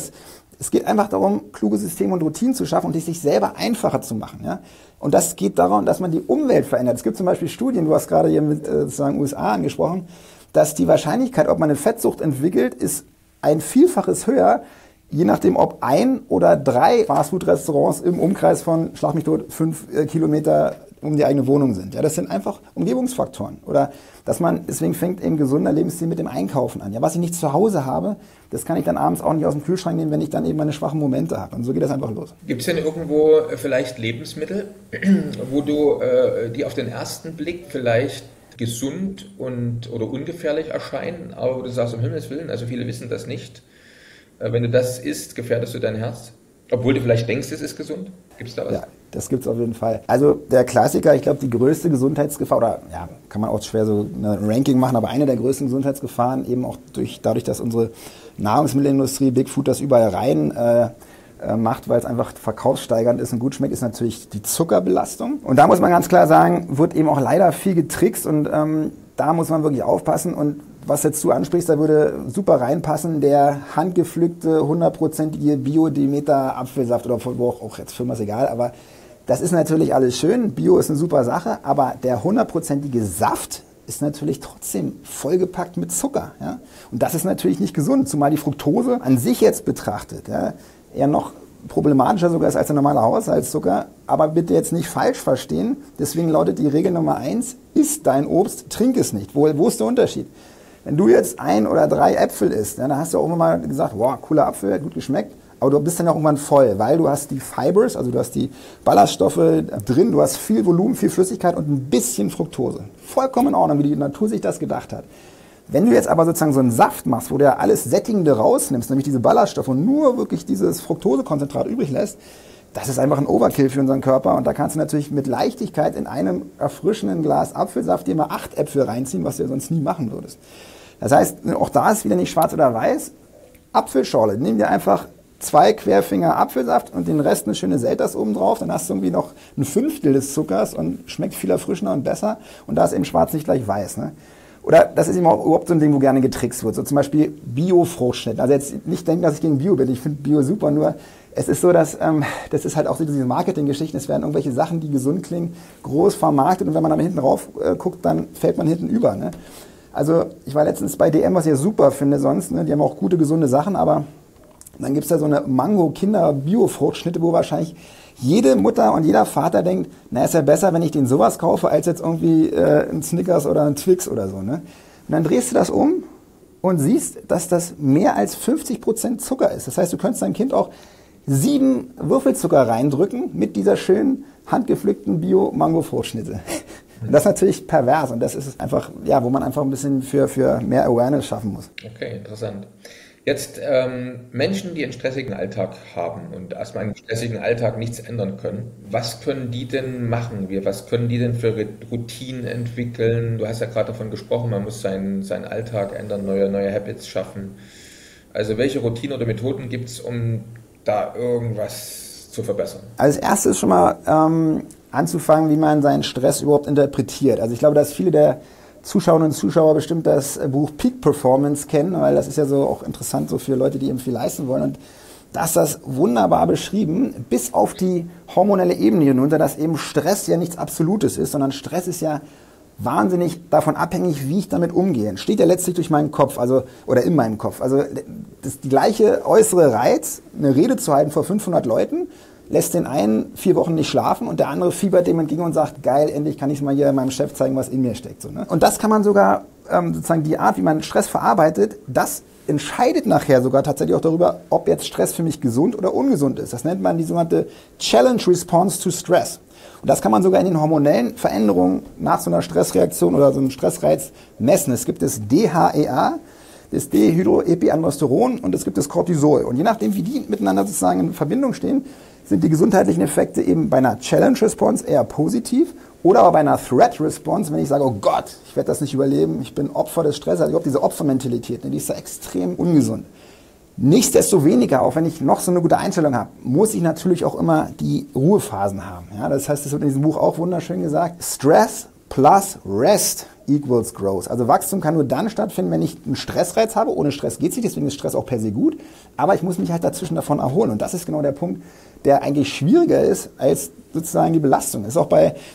es geht einfach darum, kluge Systeme und Routinen zu schaffen und es sich selber einfacher zu machen. Ja? Und das geht darum, dass man die Umwelt verändert. Es gibt zum Beispiel Studien, du hast gerade hier mit sozusagen USA angesprochen, dass die Wahrscheinlichkeit, ob man eine Fettsucht entwickelt, ist ein Vielfaches höher, je nachdem, ob 1 oder 3 Fastfood-Restaurants im Umkreis von, schlag mich tot, 5 Kilometer um die eigene Wohnung sind. Ja, das sind einfach Umgebungsfaktoren. Oder deswegen fängt eben gesunder Lebensstil mit dem Einkaufen an. Ja, was ich nicht zu Hause habe, das kann ich dann abends auch nicht aus dem Kühlschrank nehmen, wenn ich dann eben meine schwachen Momente habe. Und so geht das einfach los. Gibt es denn irgendwo vielleicht Lebensmittel, wo du die auf den ersten Blick vielleicht gesund oder ungefährlich erscheinen, aber du sagst, um Himmels Willen, also viele wissen das nicht. Wenn du das isst, gefährdest du dein Herz? Obwohl du vielleicht denkst, es ist gesund? Gibt es da was? Ja, das gibt es auf jeden Fall. Also der Klassiker, ich glaube, die größte Gesundheitsgefahr, oder ja, kann man auch schwer so ein Ranking machen, aber eine der größten Gesundheitsgefahren, eben auch dadurch, dass unsere Nahrungsmittelindustrie, Big Food, das überall rein macht, weil es einfach verkaufssteigernd ist und gut schmeckt, ist natürlich die Zuckerbelastung. Und da muss man ganz klar sagen, wird eben auch leider viel getrickst, und da muss man wirklich aufpassen. Und was jetzt du ansprichst, da würde super reinpassen, der handgepflückte, 100%ige Bio-Demeter-Apfelsaft oder wo auch jetzt Firma ist egal, aber das ist natürlich alles schön, Bio ist eine super Sache, aber der 100%ige Saft ist natürlich trotzdem vollgepackt mit Zucker. Ja? Und das ist natürlich nicht gesund, zumal die Fructose an sich jetzt betrachtet eher noch problematischer sogar ist als der normale Haushaltszucker. Aber bitte jetzt nicht falsch verstehen. Deswegen lautet die Regel Nummer 1, iss dein Obst, trink es nicht. Wo ist der Unterschied? Wenn du jetzt 1 oder 3 Äpfel isst, dann hast du auch immer mal gesagt, wow, cooler Apfel, hat gut geschmeckt. Aber du bist dann auch irgendwann voll, weil du hast die Fibers, also du hast die Ballaststoffe drin, du hast viel Volumen, viel Flüssigkeit und ein bisschen Fructose. Vollkommen in Ordnung, wie die Natur sich das gedacht hat. Wenn du jetzt aber sozusagen so einen Saft machst, wo du ja alles Sättigende rausnimmst, nämlich diese Ballaststoffe und nur wirklich dieses Fructosekonzentrat übrig lässt, das ist einfach ein Overkill für unseren Körper. Und da kannst du natürlich mit Leichtigkeit in einem erfrischenden Glas Apfelsaft dir mal 8 Äpfel reinziehen, was du ja sonst nie machen würdest. Das heißt, auch da ist wieder nicht schwarz oder weiß. Apfelschorle, nimm dir einfach 2 Querfinger Apfelsaft und den Rest eine schöne Selters oben drauf, dann hast du irgendwie noch 1/5 des Zuckers und schmeckt viel erfrischender und besser. Und da ist eben schwarz nicht gleich weiß. Ne? Oder das ist eben auch überhaupt so ein Ding, wo gerne getrickst wird. So zum Beispiel Bio-Fruchtschnitt. Also jetzt nicht denken, dass ich gegen Bio bin. Ich finde Bio super, nur es ist so, dass das ist halt auch so diese Marketinggeschichten. Es werden irgendwelche Sachen, die gesund klingen, groß vermarktet und wenn man dann hinten rauf guckt, dann fällt man hinten über. Ne? Also ich war letztens bei DM, was ich ja super finde sonst. Ne? Die haben auch gute, gesunde Sachen, aber dann gibt es da so eine Mango-Kinder-Bio-Fruchtschnitte, wo wahrscheinlich jede Mutter und jeder Vater denkt, na, ist ja besser, wenn ich den sowas kaufe, als jetzt irgendwie ein Snickers oder ein Twix oder so. Ne? Und dann drehst du das um und siehst, dass das mehr als 50% Zucker ist. Das heißt, du könntest deinem Kind auch 7 Würfelzucker reindrücken mit dieser schönen handgepflückten Bio-Mango-Fruchtschnitte. Und das ist natürlich pervers und das ist einfach, ja, wo man einfach ein bisschen für mehr Awareness schaffen muss. Okay, interessant. Jetzt Menschen, die einen stressigen Alltag haben und erstmal einen stressigen Alltag nichts ändern können, was können die denn machen? Was können die denn für Routinen entwickeln? Du hast ja gerade davon gesprochen, man muss seinen Alltag ändern, neue Habits schaffen. Also welche Routinen oder Methoden gibt es, um da irgendwas zu verbessern? Als erstes schon mal anzufangen, wie man seinen Stress überhaupt interpretiert. Also ich glaube, dass viele der Zuschauerinnen und Zuschauer bestimmt das Buch Peak Performance kennen, weil das ist ja so auch interessant so für Leute, die eben viel leisten wollen. Und da ist das wunderbar beschrieben, bis auf die hormonelle Ebene hinunter, dass eben Stress ja nichts Absolutes ist, sondern Stress ist ja wahnsinnig davon abhängig, wie ich damit umgehe. Entsteht ja letztlich durch meinen Kopf, oder in meinem Kopf. Also das ist die gleiche äußere Reiz, eine Rede zu halten vor 500 Leuten, lässt den einen 4 Wochen nicht schlafen und der andere fiebert dem entgegen und sagt, geil, endlich kann ich mal hier meinem Chef zeigen, was in mir steckt. So, ne? Und das kann man sogar, sozusagen die Art, wie man Stress verarbeitet, das entscheidet nachher sogar tatsächlich auch darüber, ob jetzt Stress für mich gesund oder ungesund ist. Das nennt man die sogenannte Challenge Response to Stress. Und das kann man sogar in den hormonellen Veränderungen nach so einer Stressreaktion oder so einem Stressreiz messen. Es gibt das DHEA, das Dehydroepiandrosteron und es gibt das Cortisol. Und je nachdem, wie die miteinander sozusagen in Verbindung stehen, sind die gesundheitlichen Effekte eben bei einer Challenge Response eher positiv oder aber bei einer Threat Response, wenn ich sage, oh Gott, ich werde das nicht überleben, ich bin Opfer des Stresses, also überhaupt diese Opfermentalität, die ist da extrem ungesund. Nichtsdestoweniger, auch wenn ich noch so eine gute Einstellung habe, muss ich natürlich auch immer die Ruhephasen haben. Ja, das heißt, das wird in diesem Buch auch wunderschön gesagt, Stress plus Rest equals Growth. Also Wachstum kann nur dann stattfinden, wenn ich einen Stressreiz habe. Ohne Stress geht es nicht, deswegen ist Stress auch per se gut. Aber ich muss mich halt dazwischen davon erholen. Und das ist genau der Punkt, der eigentlich schwieriger ist als sozusagen die Belastung.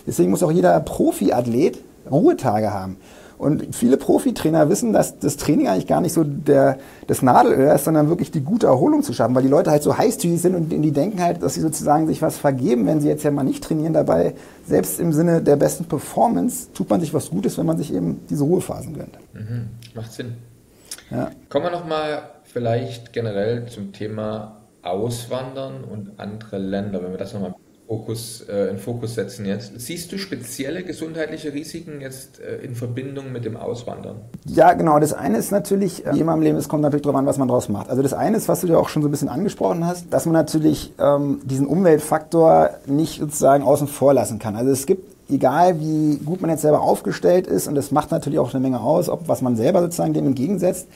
Deswegen muss auch jeder Profiathlet Ruhetage haben. Und viele Profitrainer wissen, dass das Training eigentlich gar nicht so das Nadelöhr ist, sondern wirklich die gute Erholung zu schaffen, weil die Leute halt so heißtüchig sind und die denken halt, dass sie sozusagen sich was vergeben, wenn sie jetzt ja mal nicht trainieren. Dabei, selbst im Sinne der besten Performance, tut man sich was Gutes, wenn man sich eben diese Ruhephasen gönnt. Mhm, macht Sinn. Ja. Kommen wir nochmal vielleicht generell zum Thema Auswandern und andere Länder, wenn wir das nochmal in Fokus setzen jetzt. Siehst du spezielle gesundheitliche Risiken jetzt in Verbindung mit dem Auswandern? Ja, genau. Das eine ist natürlich, wie immer im Leben, es kommt natürlich darauf an, was man draus macht. Also das eine ist, was du ja auch schon so ein bisschen angesprochen hast, dass man natürlich diesen Umweltfaktor nicht sozusagen außen vor lassen kann. Also es gibt, egal wie gut man jetzt selber aufgestellt ist, und das macht natürlich auch eine Menge aus, was man selber sozusagen dem entgegensetzt,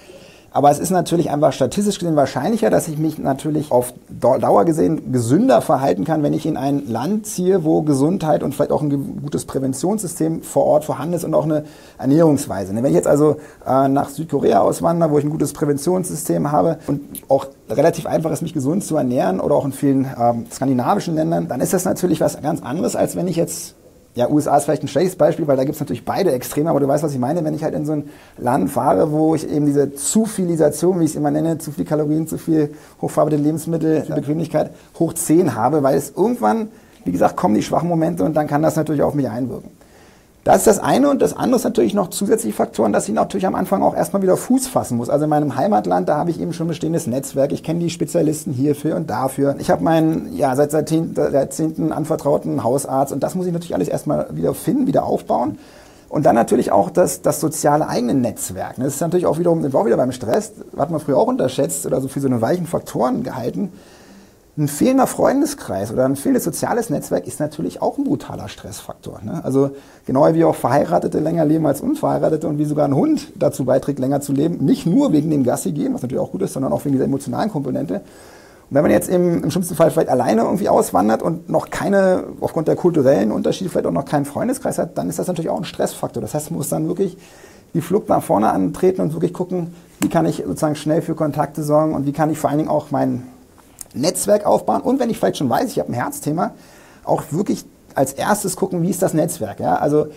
Aber es ist natürlich einfach statistisch gesehen wahrscheinlicher, dass ich mich natürlich auf Dauer gesehen gesünder verhalten kann, wenn ich in ein Land ziehe, wo Gesundheit und vielleicht auch ein gutes Präventionssystem vor Ort vorhanden ist und auch eine Ernährungsweise. Wenn ich jetzt also nach Südkorea auswandere, wo ich ein gutes Präventionssystem habe und auch relativ einfach ist, mich gesund zu ernähren oder auch in vielen skandinavischen Ländern, dann ist das natürlich was ganz anderes, als wenn ich jetzt USA ist vielleicht ein schlechtes Beispiel, weil da gibt es natürlich beide Extreme, aber du weißt, was ich meine, wenn ich halt in so ein Land fahre, wo ich eben diese Zufilisation, wie ich es immer nenne, zu viel Kalorien, zu viel hochverarbeitete Lebensmittel, viel Bequemlichkeit, hoch 10 habe, weil es irgendwann, wie gesagt, kommen die schwachen Momente und dann kann das natürlich auf mich einwirken. Das ist das eine und das andere ist natürlich noch zusätzliche Faktoren, dass ich natürlich am Anfang auch erstmal wieder Fuß fassen muss. Also in meinem Heimatland, da habe ich eben schon bestehendes Netzwerk. Ich kenne die Spezialisten hierfür und dafür. Ich habe meinen seit Jahrzehnten anvertrauten Hausarzt und das muss ich natürlich alles erstmal wieder finden, wieder aufbauen. Und dann natürlich auch das soziale eigene Netzwerk. Das ist natürlich auch wiederum, sind wir auch wieder beim Stress, hat man früher auch unterschätzt oder so für so eine weichen Faktoren gehalten. Ein fehlender Freundeskreis oder ein fehlendes soziales Netzwerk ist natürlich auch ein brutaler Stressfaktor. Also genau wie auch Verheiratete länger leben als Unverheiratete und wie sogar ein Hund dazu beiträgt, länger zu leben. Nicht nur wegen dem Gassi gehen, was natürlich auch gut ist, sondern auch wegen dieser emotionalen Komponente. Und wenn man jetzt im schlimmsten Fall vielleicht alleine irgendwie auswandert und noch keine, aufgrund der kulturellen Unterschiede vielleicht auch noch keinen Freundeskreis hat, dann ist das natürlich auch ein Stressfaktor. Das heißt, man muss dann wirklich die Flucht nach vorne antreten und wirklich gucken, wie kann ich sozusagen schnell für Kontakte sorgen und wie kann ich vor allen Dingen auch mein Netzwerk aufbauen und wenn ich vielleicht schon weiß, ich habe ein Herzthema, auch wirklich als erstes gucken, wie ist das Netzwerk. Ja? Also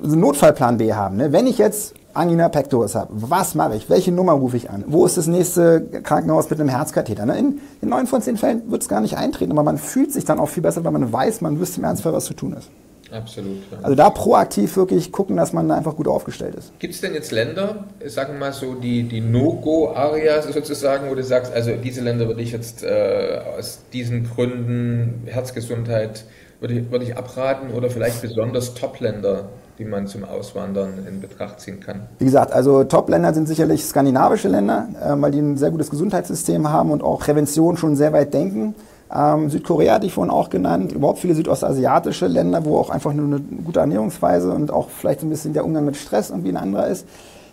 einen Notfallplan B haben. Wenn ich jetzt Angina pectoris habe, was mache ich? Welche Nummer rufe ich an? Wo ist das nächste Krankenhaus mit einem Herzkatheter? In 9 von 10 Fällen wird es gar nicht eintreten, aber man fühlt sich dann auch viel besser, weil man weiß, man wüsste im Ernstfall, was zu tun ist. Absolut. Ja. Also da proaktiv wirklich gucken, dass man da einfach gut aufgestellt ist. Gibt es denn jetzt Länder, sagen wir mal so, die No-Go-Areas sozusagen, wo du sagst, also diese Länder würde ich jetzt aus diesen Gründen, Herzgesundheit, würde ich abraten oder vielleicht besonders Top-Länder, die man zum Auswandern in Betracht ziehen kann? Wie gesagt, also Top-Länder sind sicherlich skandinavische Länder, weil die ein sehr gutes Gesundheitssystem haben und auch Prävention schon sehr weit denken. Südkorea hatte ich vorhin auch genannt, überhaupt viele südostasiatische Länder, wo auch einfach nur eine gute Ernährungsweise und auch vielleicht ein bisschen der Umgang mit Stress irgendwie ein anderer ist.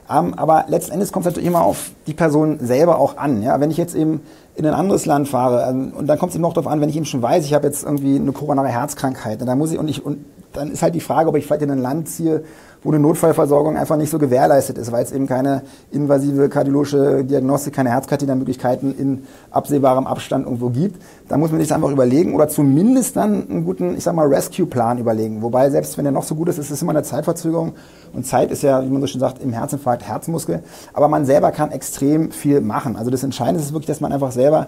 Aber letzten Endes kommt es natürlich immer auf die Person selber auch an. Ja? Wenn ich jetzt eben in ein anderes Land fahre und dann kommt es eben noch darauf an, wenn ich eben schon weiß, ich habe jetzt irgendwie eine koronare Herzkrankheit, dann muss ich und dann ist halt die Frage, ob ich vielleicht in ein Land ziehe, wo eine Notfallversorgung einfach nicht so gewährleistet ist, weil es eben keine invasive kardiologische Diagnostik, keine Herzkathetermöglichkeiten in absehbarem Abstand irgendwo gibt. Da muss man sich das einfach überlegen oder zumindest dann einen guten, ich sag mal, Rescue-Plan überlegen. Wobei, selbst wenn der noch so gut ist, ist es immer eine Zeitverzögerung. Und Zeit ist ja, wie man so schön sagt, im Herzinfarkt Herzmuskel. Aber man selber kann extrem viel machen. Also das Entscheidende ist wirklich, dass man einfach selber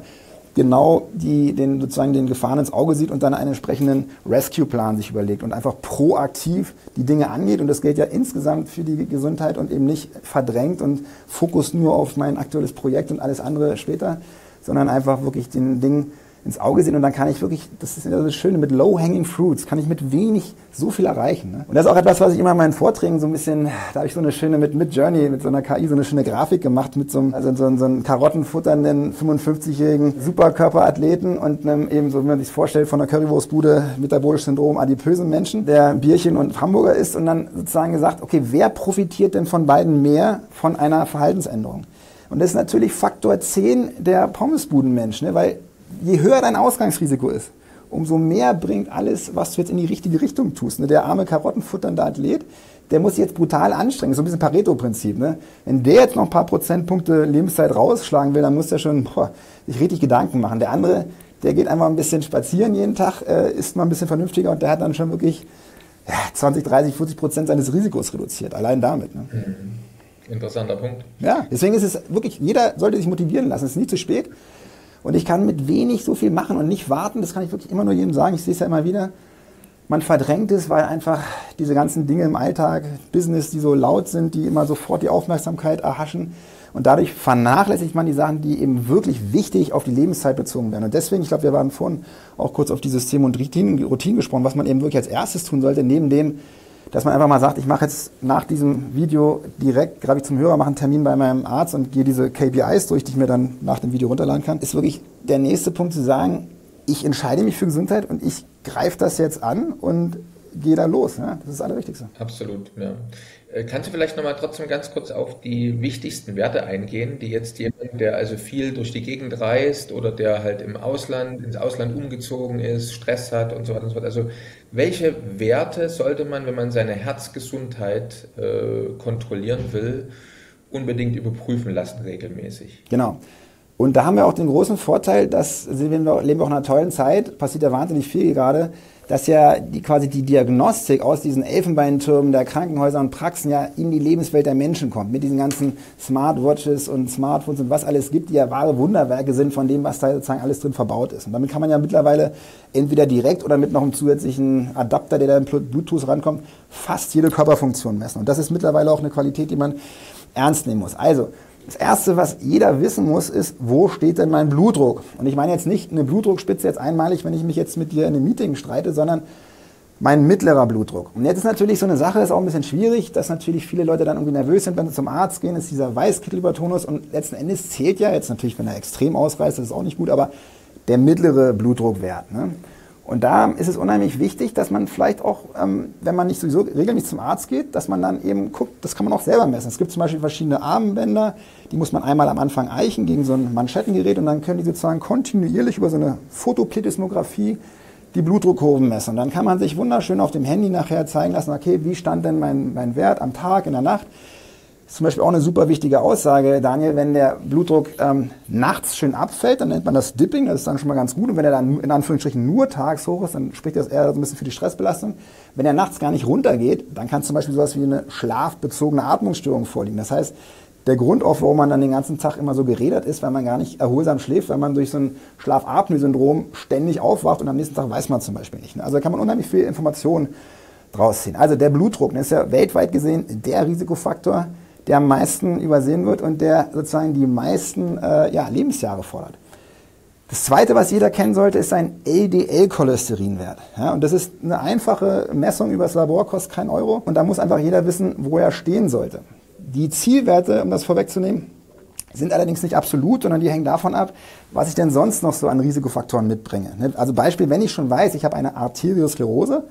genau den Gefahren ins Auge sieht und dann einen entsprechenden Rescue-Plan sich überlegt und einfach proaktiv die Dinge angeht. Und das gilt ja insgesamt für die Gesundheit und eben nicht verdrängt und Fokus nur auf mein aktuelles Projekt und alles andere später, sondern einfach wirklich den Ding ins Auge sehen und dann kann ich wirklich, das ist ja das Schöne, mit low-hanging fruits kann ich mit wenig so viel erreichen. Ne? Und das ist auch etwas, was ich immer in meinen Vorträgen so ein bisschen, da habe ich so eine schöne, mit Journey, mit so einer KI, so eine schöne Grafik gemacht mit so einem karottenfutternden 55-jährigen Superkörperathleten und einem eben, so wie man sich vorstellt, von der Currywurstbude, metabolisches Syndrom, adipösen Menschen, der Bierchen und Hamburger isst und dann sozusagen gesagt, okay, wer profitiert denn von beiden mehr von einer Verhaltensänderung? Und das ist natürlich Faktor 10 der Pommesbudenmensch, ne? Weil je höher dein Ausgangsrisiko ist, umso mehr bringt alles, was du jetzt in die richtige Richtung tust. Der arme karottenfutternde Athlet, der muss sich jetzt brutal anstrengen. So ein bisschen Pareto-Prinzip. Ne? Wenn der jetzt noch ein paar Prozentpunkte Lebenszeit rausschlagen will, dann muss der schon sich richtig Gedanken machen. Der andere, der geht einfach ein bisschen spazieren jeden Tag, isst mal ein bisschen vernünftiger und der hat dann schon wirklich 20, 30, 40% seines Risikos reduziert. Allein damit. Ne? Interessanter Punkt. Ja, deswegen ist es wirklich, jeder sollte sich motivieren lassen. Es ist nie zu spät. Und ich kann mit wenig so viel machen und nicht warten, das kann ich wirklich immer nur jedem sagen, ich sehe es ja immer wieder. Man verdrängt es, weil einfach diese ganzen Dinge im Alltag, Business, die so laut sind, die immer sofort die Aufmerksamkeit erhaschen. Und dadurch vernachlässigt man die Sachen, die eben wirklich wichtig auf die Lebenszeit bezogen werden. Und deswegen, ich glaube, wir waren vorhin auch kurz auf die Systeme und Routinen gesprochen, was man eben wirklich als erstes tun sollte, neben dem, dass man einfach mal sagt, ich mache jetzt nach diesem Video direkt, greife ich zum Hörer, mache einen Termin bei meinem Arzt und gehe diese KPIs durch, die ich mir dann nach dem Video runterladen kann, ist wirklich der nächste Punkt zu sagen, ich entscheide mich für Gesundheit und ich greife das jetzt an und geh da los. Ja? Das ist das Allerwichtigste. Absolut, ja. Kannst du vielleicht nochmal trotzdem ganz kurz auf die wichtigsten Werte eingehen, die jetzt jemand, der also viel durch die Gegend reist oder der halt ins Ausland umgezogen ist, Stress hat und so weiter und so fort. Also welche Werte sollte man, wenn man seine Herzgesundheit kontrollieren will, unbedingt überprüfen lassen regelmäßig? Genau. Und da haben wir auch den großen Vorteil, dass wir leben auch in einer tollen Zeit, passiert ja wahnsinnig viel gerade, dass ja quasi die Diagnostik aus diesen Elfenbeintürmen der Krankenhäuser und Praxen ja in die Lebenswelt der Menschen kommt. Mit diesen ganzen Smartwatches und Smartphones und was alles gibt, die ja wahre Wunderwerke sind von dem, was da sozusagen alles drin verbaut ist. Und damit kann man ja mittlerweile entweder direkt oder mit noch einem zusätzlichen Adapter, der da in Bluetooth rankommt, fast jede Körperfunktion messen. Und das ist mittlerweile auch eine Qualität, die man ernst nehmen muss. Also, das Erste, was jeder wissen muss, ist, wo steht denn mein Blutdruck? Und ich meine jetzt nicht eine Blutdruckspitze jetzt einmalig, wenn ich mich jetzt mit dir in einem Meeting streite, sondern mein mittlerer Blutdruck. Und jetzt ist natürlich so eine Sache, ist auch ein bisschen schwierig, dass natürlich viele Leute dann irgendwie nervös sind, wenn sie zum Arzt gehen, ist dieser Weißkittelübertonus und letzten Endes zählt ja, jetzt natürlich, wenn er extrem ausreißt, das ist auch nicht gut, aber der mittlere Blutdruckwert. Ne? Und da ist es unheimlich wichtig, dass man vielleicht auch, wenn man nicht sowieso regelmäßig zum Arzt geht, dass man dann eben guckt, das kann man auch selber messen. Es gibt zum Beispiel verschiedene Armbänder, die muss man einmal am Anfang eichen gegen so ein Manschettengerät und dann können die sozusagen kontinuierlich über so eine Fotoplethysmographie die Blutdruckkurven messen. Und dann kann man sich wunderschön auf dem Handy nachher zeigen lassen, okay, wie stand denn mein Wert am Tag, in der Nacht. Das ist zum Beispiel auch eine super wichtige Aussage, Daniel, wenn der Blutdruck nachts schön abfällt, dann nennt man das Dipping, das ist dann schon mal ganz gut. Und wenn er dann in Anführungsstrichen nur tags hoch ist, dann spricht das eher so ein bisschen für die Stressbelastung. Wenn er nachts gar nicht runtergeht, dann kann zum Beispiel sowas wie eine schlafbezogene Atmungsstörung vorliegen. Das heißt, der Grund auch, warum man dann den ganzen Tag immer so gerädert ist, weil man gar nicht erholsam schläft, weil man durch so ein Schlaf-Apnoe-Syndrom ständig aufwacht und am nächsten Tag weiß man zum Beispiel nicht. Also da kann man unheimlich viel Informationen draus ziehen. Also der Blutdruck, das ist ja weltweit gesehen der Risikofaktor, der am meisten übersehen wird und der sozusagen die meisten Lebensjahre fordert. Das Zweite, was jeder kennen sollte, ist ein LDL-Cholesterinwert. Ja, und das ist eine einfache Messung übers Labor, kostet keinen Euro. Und da muss einfach jeder wissen, wo er stehen sollte. Die Zielwerte, um das vorwegzunehmen, sind allerdings nicht absolut, sondern die hängen davon ab, was ich denn sonst noch so an Risikofaktoren mitbringe. Also Beispiel, wenn ich schon weiß, ich habe eine Arteriosklerose,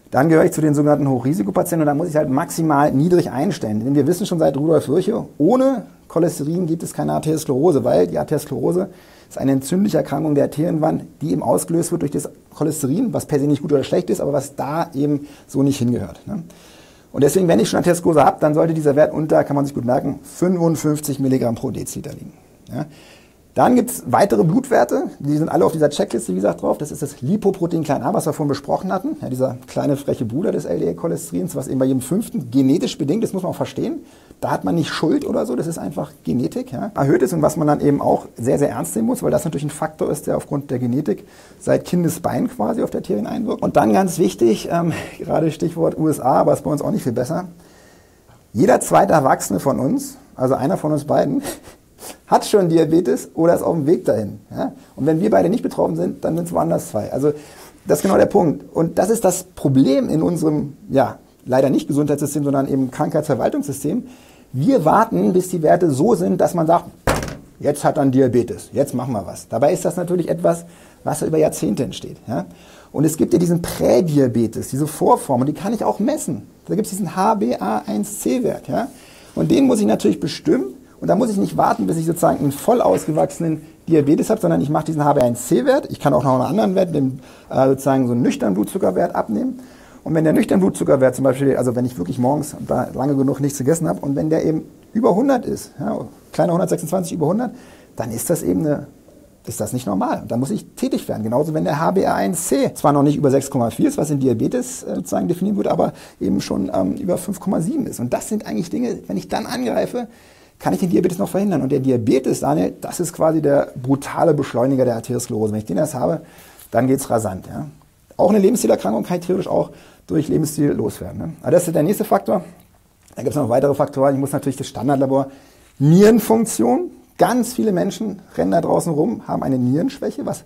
dann gehöre ich zu den sogenannten Hochrisikopatienten und dann muss ich halt maximal niedrig einstellen. Denn wir wissen schon seit Rudolf Virchow, ohne Cholesterin gibt es keine Arteriosklerose, weil die Arteriosklerose ist eine entzündliche Erkrankung der Arterienwand, die eben ausgelöst wird durch das Cholesterin, was per se nicht gut oder schlecht ist, aber was da eben so nicht hingehört. Und deswegen, wenn ich schon Arteriosklerose habe, dann sollte dieser Wert unter, kann man sich gut merken, 55 Milligramm pro Deziliter liegen. Ja. Dann gibt es weitere Blutwerte, die sind alle auf dieser Checkliste, wie gesagt, drauf. Das ist das Lipoprotein a, was wir vorhin besprochen hatten. Ja, dieser kleine freche Bruder des LDL-Cholesterins, was eben bei jedem 5. genetisch bedingt ist, muss man auch verstehen. Da hat man nicht Schuld oder so, das ist einfach Genetik. Ja. Erhöht ist und was man dann eben auch sehr, sehr ernst nehmen muss, weil das natürlich ein Faktor ist, der aufgrund der Genetik seit Kindesbein quasi auf der Arterien einwirkt. Und dann ganz wichtig, gerade Stichwort USA, aber ist bei uns auch nicht viel besser. Jeder zweite Erwachsene von uns, also einer von uns beiden, hat schon Diabetes oder ist auf dem Weg dahin. Ja? Und wenn wir beide nicht betroffen sind, dann sind es woanders zwei. Also das ist genau der Punkt. Und das ist das Problem in unserem, leider nicht Gesundheitssystem, sondern eben Krankheitsverwaltungssystem. Wir warten, bis die Werte so sind, dass man sagt, jetzt hat er Diabetes, jetzt machen wir was. Dabei ist das natürlich etwas, was über Jahrzehnte entsteht. Ja? Und es gibt ja diesen Prädiabetes, diese Vorform, und die kann ich auch messen. Da gibt es diesen HbA1c-Wert. Ja? Und den muss ich natürlich bestimmen. Und da muss ich nicht warten, bis ich sozusagen einen voll ausgewachsenen Diabetes habe, sondern ich mache diesen HbA1c-Wert. Ich kann auch noch einen anderen Wert, sozusagen so einen nüchternen Blutzuckerwert abnehmen. Und wenn der nüchterne Blutzuckerwert zum Beispiel, also wenn ich wirklich morgens da lange genug nichts gegessen habe und wenn der eben über 100 ist, kleiner 126 über 100, dann ist das eben ist das nicht normal. Da muss ich tätig werden. Genauso wenn der HbA1c zwar noch nicht über 6,4 ist, was in Diabetes sozusagen definiert wird, aber eben schon über 5,7 ist. Und das sind eigentlich Dinge, wenn ich dann angreife, kann ich den Diabetes noch verhindern. Und der Diabetes, Daniel, das ist quasi der brutale Beschleuniger der Arteriosklerose. Wenn ich den erst habe, dann geht's rasant. Ja. Auch eine Lebensstilerkrankung kann ich theoretisch auch durch Lebensstil loswerden. Ne. Aber das ist der nächste Faktor. Da gibt es noch weitere Faktoren. Ich muss natürlich das Standardlabor Nierenfunktion. Ganz viele Menschen rennen da draußen rum, haben eine Nierenschwäche, was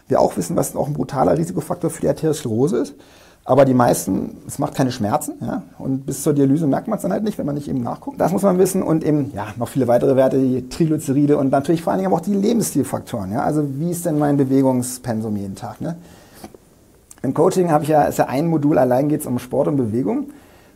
wir auch wissen, was auch ein brutaler Risikofaktor für die Arteriosklerose ist. Aber die meisten, es macht keine Schmerzen, ja, und bis zur Dialyse merkt man es dann halt nicht, wenn man nicht eben nachguckt. Das muss man wissen und eben, noch viele weitere Werte, die Triglyceride und natürlich vor allen Dingen aber auch die Lebensstilfaktoren, ja, also wie ist denn mein Bewegungspensum jeden Tag, ne? Im Coaching ist ja ein Modul, allein geht es um Sport und Bewegung.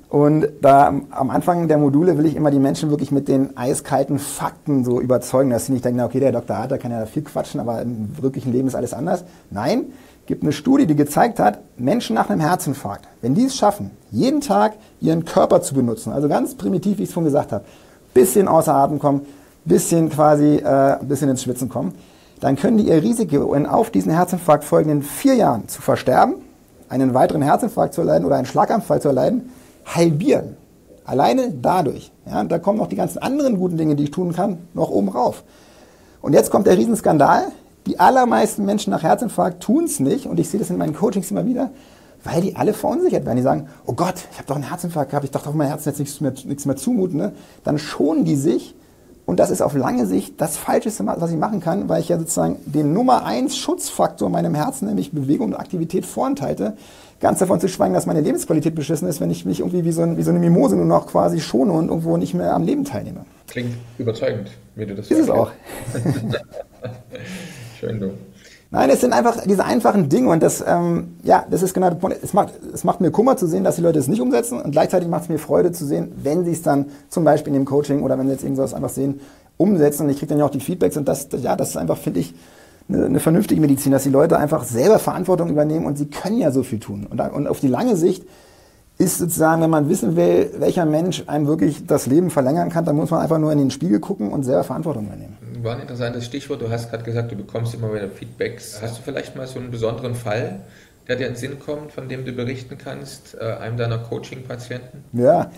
Und da am Anfang der Module will ich immer die Menschen wirklich mit den eiskalten Fakten so überzeugen, dass sie nicht denken, okay, der Dr. Hart, der kann ja viel quatschen, aber im wirklichen Leben ist alles anders. Nein, gibt eine Studie, die gezeigt hat, Menschen nach einem Herzinfarkt, wenn die es schaffen, jeden Tag ihren Körper zu benutzen, also ganz primitiv, wie ich es vorhin gesagt habe, bisschen außer Atem kommen, bisschen ins Schwitzen kommen, dann können die ihr Risiko, auf diesen Herzinfarkt folgenden 4 Jahren zu versterben, einen weiteren Herzinfarkt zu erleiden oder einen Schlaganfall zu erleiden, halbieren. Alleine dadurch. Ja, da kommen noch die ganzen anderen guten Dinge, die ich tun kann, noch oben rauf. Und jetzt kommt der Riesenskandal. Die allermeisten Menschen nach Herzinfarkt tun es nicht. Und ich sehe das in meinen Coachings immer wieder, weil die alle verunsichert werden. Die sagen, oh Gott, ich habe doch einen Herzinfarkt gehabt, ich darf doch mein Herzen jetzt nichts mehr zumuten. Ne? Dann schonen die sich. Und das ist auf lange Sicht das Falscheste, was ich machen kann, weil ich ja sozusagen den Nummer 1 Schutzfaktor meinem Herzen, nämlich Bewegung und Aktivität, vorenthalte. Ganz davon zu schweigen, dass meine Lebensqualität beschissen ist, wenn ich mich irgendwie wie so eine Mimose nur noch quasi schone und irgendwo nicht mehr am Leben teilnehme. Klingt überzeugend, wie du das sagst. Ist es auch. Schön, du. Nein, es sind einfach diese einfachen Dinge und das ist genau der Punkt. Es macht mir Kummer zu sehen, dass die Leute es nicht umsetzen und gleichzeitig macht es mir Freude zu sehen, wenn sie es dann zum Beispiel in dem Coaching oder wenn sie jetzt irgendwas einfach sehen, umsetzen und ich kriege dann ja auch die Feedbacks und das ist einfach, finde ich, eine vernünftige Medizin, dass die Leute einfach selber Verantwortung übernehmen und sie können ja so viel tun. Und auf die lange Sicht ist sozusagen, wenn man wissen will, welcher Mensch einem wirklich das Leben verlängern kann, dann muss man einfach nur in den Spiegel gucken und selber Verantwortung übernehmen. War ein interessantes Stichwort. Du hast gerade gesagt, du bekommst immer wieder Feedbacks. Hast du vielleicht mal so einen besonderen Fall, der dir in den Sinn kommt, von dem du berichten kannst, einem deiner Coaching-Patienten? Ja,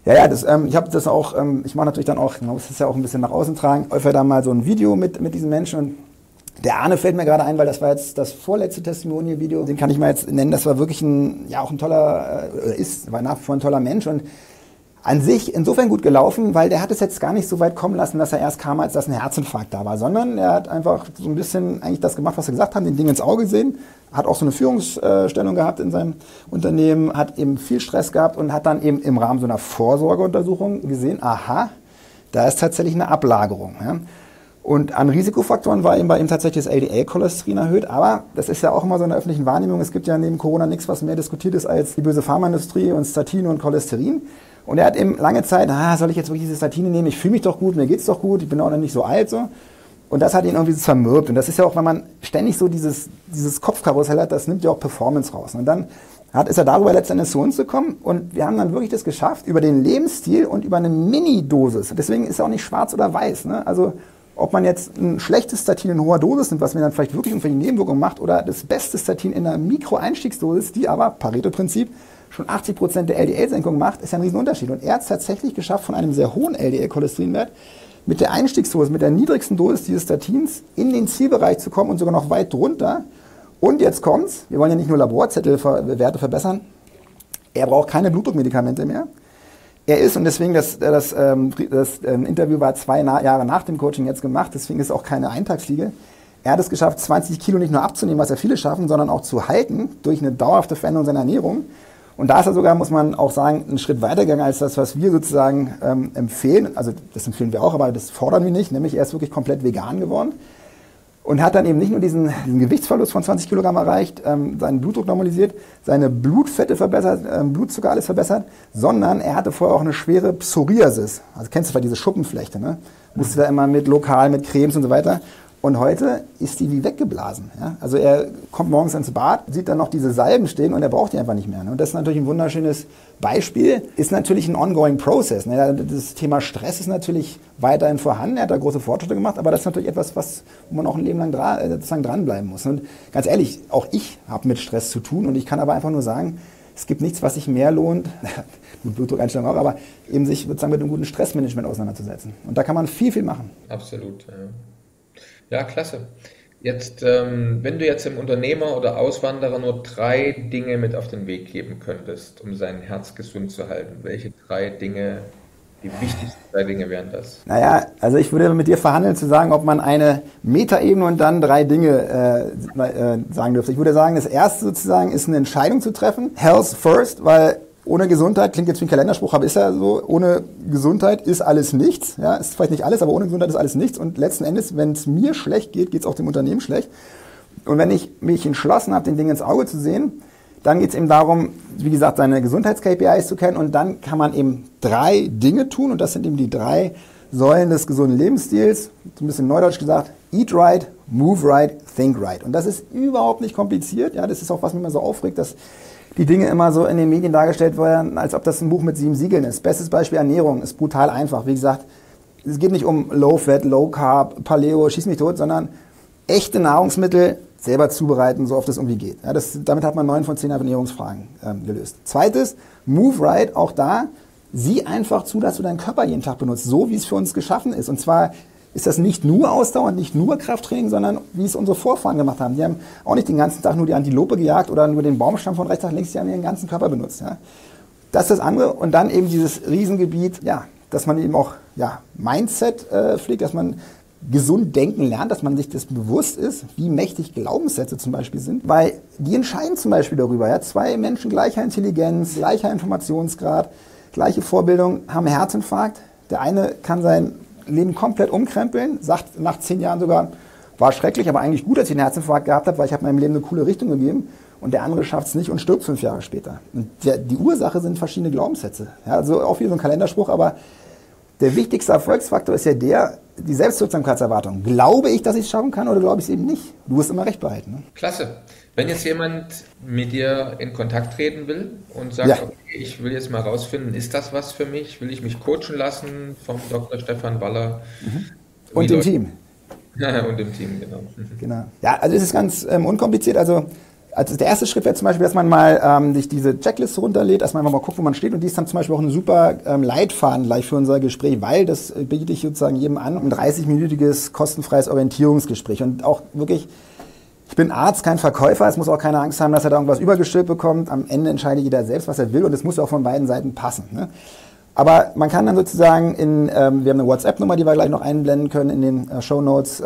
ich habe das auch, ich mache natürlich dann auch, man muss das ja auch ein bisschen nach außen tragen, öfter da mal so ein Video mit diesen Menschen und der Arne fällt mir gerade ein, weil das war jetzt das vorletzte Testimonial-Video. Den kann ich mal jetzt nennen. Das war wirklich war nach wie vor ein toller Mensch und an sich insofern gut gelaufen, weil der hat es jetzt gar nicht so weit kommen lassen, dass er erst kam, als das ein Herzinfarkt da war, sondern er hat einfach so ein bisschen eigentlich das gemacht, was wir gesagt haben, den Ding ins Auge gesehen, hat auch so eine Führungsstellung gehabt in seinem Unternehmen, hat eben viel Stress gehabt und hat dann eben im Rahmen so einer Vorsorgeuntersuchung gesehen, aha, da ist tatsächlich eine Ablagerung. Ja. Und an Risikofaktoren war eben bei ihm tatsächlich das LDL-Cholesterin erhöht. Aber das ist ja auch immer so in der öffentlichen Wahrnehmung. Es gibt ja neben Corona nichts, was mehr diskutiert ist als die böse Pharmaindustrie und Statine und Cholesterin. Und er hat eben lange Zeit, soll ich jetzt wirklich diese Statine nehmen? Ich fühle mich doch gut, mir geht's doch gut, ich bin auch noch nicht so alt. So. Und das hat ihn irgendwie so zermürbt. Und das ist ja auch, wenn man ständig so dieses Kopfkarussell hat, das nimmt ja auch Performance raus. Und dann ist er darüber letztendlich zu uns gekommen. Und wir haben dann wirklich das geschafft, über den Lebensstil und über eine Mini-Dosis. Deswegen ist er auch nicht schwarz oder weiß. Ne? Also ob man jetzt ein schlechtes Statin in hoher Dosis nimmt, was mir dann vielleicht wirklich irgendwelche Nebenwirkungen macht, oder das beste Statin in einer Mikroeinstiegsdosis, die aber, Pareto-Prinzip, schon 80% der LDL-Senkung macht, ist ja ein Riesenunterschied. Und er hat es tatsächlich geschafft, von einem sehr hohen LDL-Cholesterinwert mit der Einstiegsdosis, mit der niedrigsten Dosis dieses Statins in den Zielbereich zu kommen und sogar noch weit drunter. Und jetzt kommt's, wir wollen ja nicht nur Laborzettelwerte verbessern, er braucht keine Blutdruckmedikamente mehr. Er ist, und deswegen, das Interview war 2 Jahre nach dem Coaching jetzt gemacht, deswegen ist es auch keine Eintagsfliege. Er hat es geschafft, 20 Kilo nicht nur abzunehmen, was ja viele schaffen, sondern auch zu halten durch eine dauerhafte Veränderung seiner Ernährung. Und da ist er sogar, muss man auch sagen, einen Schritt weitergegangen als das, was wir sozusagen empfehlen. Also das empfehlen wir auch, aber das fordern wir nicht. Nämlich er ist wirklich komplett vegan geworden. Und hat dann eben nicht nur diesen Gewichtsverlust von 20 Kilogramm erreicht, seinen Blutdruck normalisiert, seine Blutfette verbessert, Blutzucker alles verbessert, sondern er hatte vorher auch eine schwere Psoriasis. Also kennst du vielleicht diese Schuppenflechte, ne? Musste da immer mit Cremes und so weiter. Und heute ist die wie weggeblasen. Ja? Also er kommt morgens ins Bad, sieht dann noch diese Salben stehen und er braucht die einfach nicht mehr. Ne? Und das ist natürlich ein wunderschönes Beispiel. Ist natürlich ein ongoing process. Ne? Das Thema Stress ist natürlich weiterhin vorhanden. Er hat da große Fortschritte gemacht, aber das ist natürlich etwas, wo man auch ein Leben lang dranbleiben muss. Und ganz ehrlich, auch ich habe mit Stress zu tun und ich kann aber einfach nur sagen, es gibt nichts, was sich mehr lohnt, gut, Blutdruckeinstellung auch, aber eben sich sozusagen mit einem guten Stressmanagement auseinanderzusetzen. Und da kann man viel, viel machen. Absolut, ja. Ja, klasse. Jetzt, wenn du jetzt dem Unternehmer oder Auswanderer nur 3 Dinge mit auf den Weg geben könntest, um sein Herz gesund zu halten, welche 3 Dinge, die wichtigsten 3 Dinge wären das? Naja, also ich würde mit dir verhandeln, zu sagen, ob man eine Metaebene und dann 3 Dinge sagen dürfte. Ich würde sagen, das erste sozusagen ist eine Entscheidung zu treffen. Health first, weil ohne Gesundheit, klingt jetzt wie ein Kalenderspruch, aber ist ja so, ohne Gesundheit ist alles nichts. Ja, ist vielleicht nicht alles, aber ohne Gesundheit ist alles nichts. Und letzten Endes, wenn es mir schlecht geht, geht es auch dem Unternehmen schlecht. Und wenn ich mich entschlossen habe, den Ding ins Auge zu sehen, dann geht es eben darum, wie gesagt, seine Gesundheits-KPIs zu kennen und dann kann man eben 3 Dinge tun und das sind eben die 3 Säulen des gesunden Lebensstils, so ein bisschen neudeutsch gesagt, eat right, move right, think right. Und das ist überhaupt nicht kompliziert, ja, das ist auch, was mich immer so aufregt, dass die Dinge immer so in den Medien dargestellt werden, als ob das ein Buch mit 7 Siegeln ist. Bestes Beispiel Ernährung, ist brutal einfach. Wie gesagt, es geht nicht um Low Fat, Low Carb, Paleo, schieß mich tot, sondern echte Nahrungsmittel selber zubereiten, so oft es irgendwie geht. Ja, damit hat man 9 von 10 Ernährungsfragen gelöst. Zweites, move right, auch da, sieh einfach zu, dass du deinen Körper jeden Tag benutzt, so wie es für uns geschaffen ist. Und zwar ist das nicht nur Ausdauer und nicht nur Krafttraining, sondern wie es unsere Vorfahren gemacht haben. Die haben auch nicht den ganzen Tag nur die Antilope gejagt oder nur den Baumstamm von rechts nach links, die haben ihren ganzen Körper benutzt. Ja. Das ist das andere. Und dann eben dieses Riesengebiet, ja, dass man eben auch Mindset pflegt, dass man gesund denken lernt, dass man sich das bewusst ist, wie mächtig Glaubenssätze zum Beispiel sind, weil die entscheiden zum Beispiel darüber. Ja, 2 Menschen gleicher Intelligenz, gleicher Informationsgrad, gleiche Vorbildung, haben einen Herzinfarkt. Der eine kann sein Leben komplett umkrempeln, sagt nach 10 Jahren sogar, war schrecklich, aber eigentlich gut, dass ich einen Herzinfarkt gehabt habe, weil ich habe meinem Leben eine coole Richtung gegeben. Und der andere schafft es nicht und stirbt 5 Jahre später. Und die Ursache sind verschiedene Glaubenssätze. Ja, also auch wieder so ein Kalenderspruch, aber der wichtigste Erfolgsfaktor ist ja die Selbstwirksamkeitserwartung. Glaube ich, dass ich es schaffen kann oder glaube ich es eben nicht? Du wirst immer recht behalten. Ne? Klasse. Wenn jetzt jemand mit dir in Kontakt treten will und sagt, okay, ich will jetzt mal rausfinden, ist das was für mich? Will ich mich coachen lassen vom Dr. Stefan Waller? Und dem Team. Und im Team, genau. Genau. Ja, also es ist ganz unkompliziert. Also der erste Schritt wäre zum Beispiel, dass man mal sich diese Checkliste runterlädt, dass man mal guckt, wo man steht. Und die ist dann zum Beispiel auch eine super Leitfaden gleich für unser Gespräch, weil das biete ich sozusagen jedem an, ein 30-minütiges kostenfreies Orientierungsgespräch. Und auch wirklich, ich bin Arzt, kein Verkäufer. Es muss auch keine Angst haben, dass er da irgendwas übergestülpt bekommt. Am Ende entscheidet jeder selbst, was er will. Und es muss ja auch von beiden Seiten passen. Ne? Aber man kann dann sozusagen wir haben eine WhatsApp-Nummer, die wir gleich noch einblenden können in den Shownotes.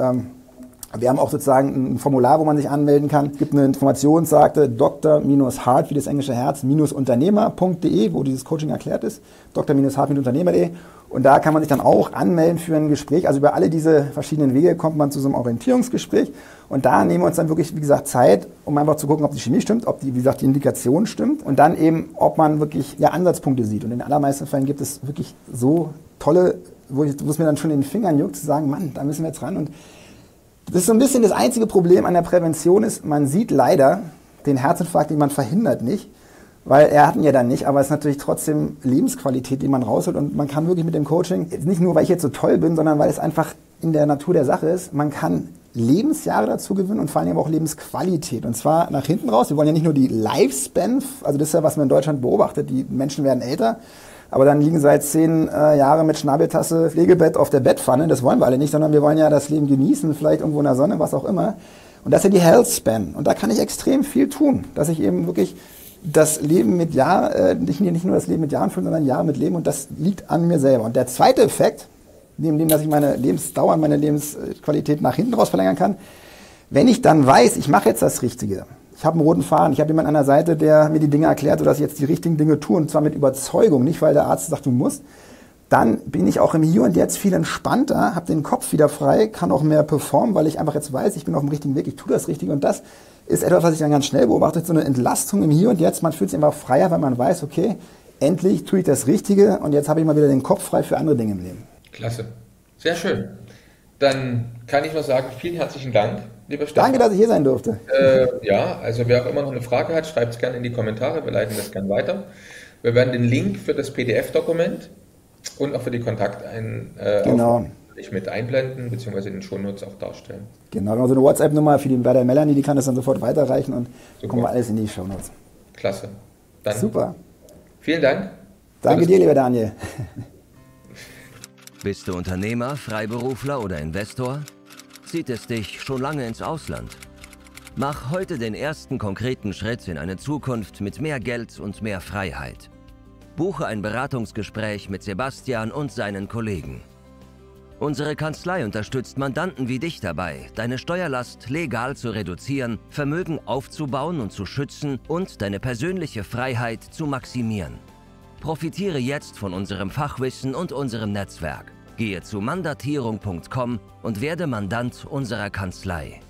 Wir haben auch sozusagen ein Formular, wo man sich anmelden kann. Es gibt eine Informationsseite Dr.Hart, wie das englische Herz, -unternehmer.de, wo dieses Coaching erklärt ist. Dr.Hart-Unternehmer.de. Und da kann man sich dann auch anmelden für ein Gespräch. Also über alle diese verschiedenen Wege kommt man zu so einem Orientierungsgespräch. Und da nehmen wir uns dann wirklich, wie gesagt, Zeit, um einfach zu gucken, ob die Chemie stimmt, ob die, wie gesagt, die Indikation stimmt. Und dann eben, ob man wirklich Ansatzpunkte sieht. Und in den allermeisten Fällen gibt es wirklich so tolle, wo es mir dann schon in den Fingern juckt, zu sagen, Mann, da müssen wir jetzt ran. Und das ist so ein bisschen das einzige Problem an der Prävention ist, man sieht leider den Herzinfarkt, den man verhindert nicht, weil er hat ihn ja dann nicht, aber es ist natürlich trotzdem Lebensqualität, die man rausholt und man kann wirklich mit dem Coaching, nicht nur, weil ich jetzt so toll bin, sondern weil es einfach in der Natur der Sache ist, man kann Lebensjahre dazu gewinnen und vor allem auch Lebensqualität und zwar nach hinten raus. Wir wollen ja nicht nur die Lifespan, also das ist ja, was man in Deutschland beobachtet, die Menschen werden älter, aber dann liegen seit 10 Jahren mit Schnabeltasse, Pflegebett auf der Bettpfanne. Das wollen wir alle nicht, sondern wir wollen ja das Leben genießen, vielleicht irgendwo in der Sonne, was auch immer. Und das ist ja die Health Span. Und da kann ich extrem viel tun, dass ich eben wirklich das Leben mit Jahr, nicht nur das Leben mit Jahren fülle, sondern Jahre mit Leben. Und das liegt an mir selber. Und der zweite Effekt, neben dem, dass ich meine Lebensdauer, meine Lebensqualität nach hinten raus verlängern kann, wenn ich dann weiß, ich mache jetzt das Richtige. Ich habe einen roten Faden, ich habe jemanden an der Seite, der mir die Dinge erklärt, sodass ich jetzt die richtigen Dinge tue und zwar mit Überzeugung, nicht weil der Arzt sagt, du musst, dann bin ich auch im Hier und Jetzt viel entspannter, habe den Kopf wieder frei, kann auch mehr performen, weil ich einfach jetzt weiß, ich bin auf dem richtigen Weg, ich tue das Richtige und das ist etwas, was ich dann ganz schnell beobachte, so eine Entlastung im Hier und Jetzt, man fühlt sich einfach freier, weil man weiß, okay, endlich tue ich das Richtige und jetzt habe ich mal wieder den Kopf frei für andere Dinge im Leben. Klasse, sehr schön. Dann kann ich nur sagen, vielen herzlichen Dank, lieber Stefan. Danke, dass ich hier sein durfte. Also wer auch immer noch eine Frage hat, schreibt es gerne in die Kommentare, wir leiten das gerne weiter. Wir werden den Link für das PDF-Dokument und auch für die mit einblenden, beziehungsweise in den Shownotes auch darstellen. Genau, also eine WhatsApp-Nummer für die bei der Melanie, die kann das dann sofort weiterreichen und so kommen wir alles in die Shownotes. Klasse. Dann super. Vielen Dank. Danke dir, lieber Daniel. Bist du Unternehmer, Freiberufler oder Investor? Zieht es dich schon lange ins Ausland? Mach heute den ersten konkreten Schritt in eine Zukunft mit mehr Geld und mehr Freiheit. Buche ein Beratungsgespräch mit Sebastian und seinen Kollegen. Unsere Kanzlei unterstützt Mandanten wie dich dabei, deine Steuerlast legal zu reduzieren, Vermögen aufzubauen und zu schützen und deine persönliche Freiheit zu maximieren. Profitiere jetzt von unserem Fachwissen und unserem Netzwerk. Gehe zu mandatierung.com und werde Mandant unserer Kanzlei.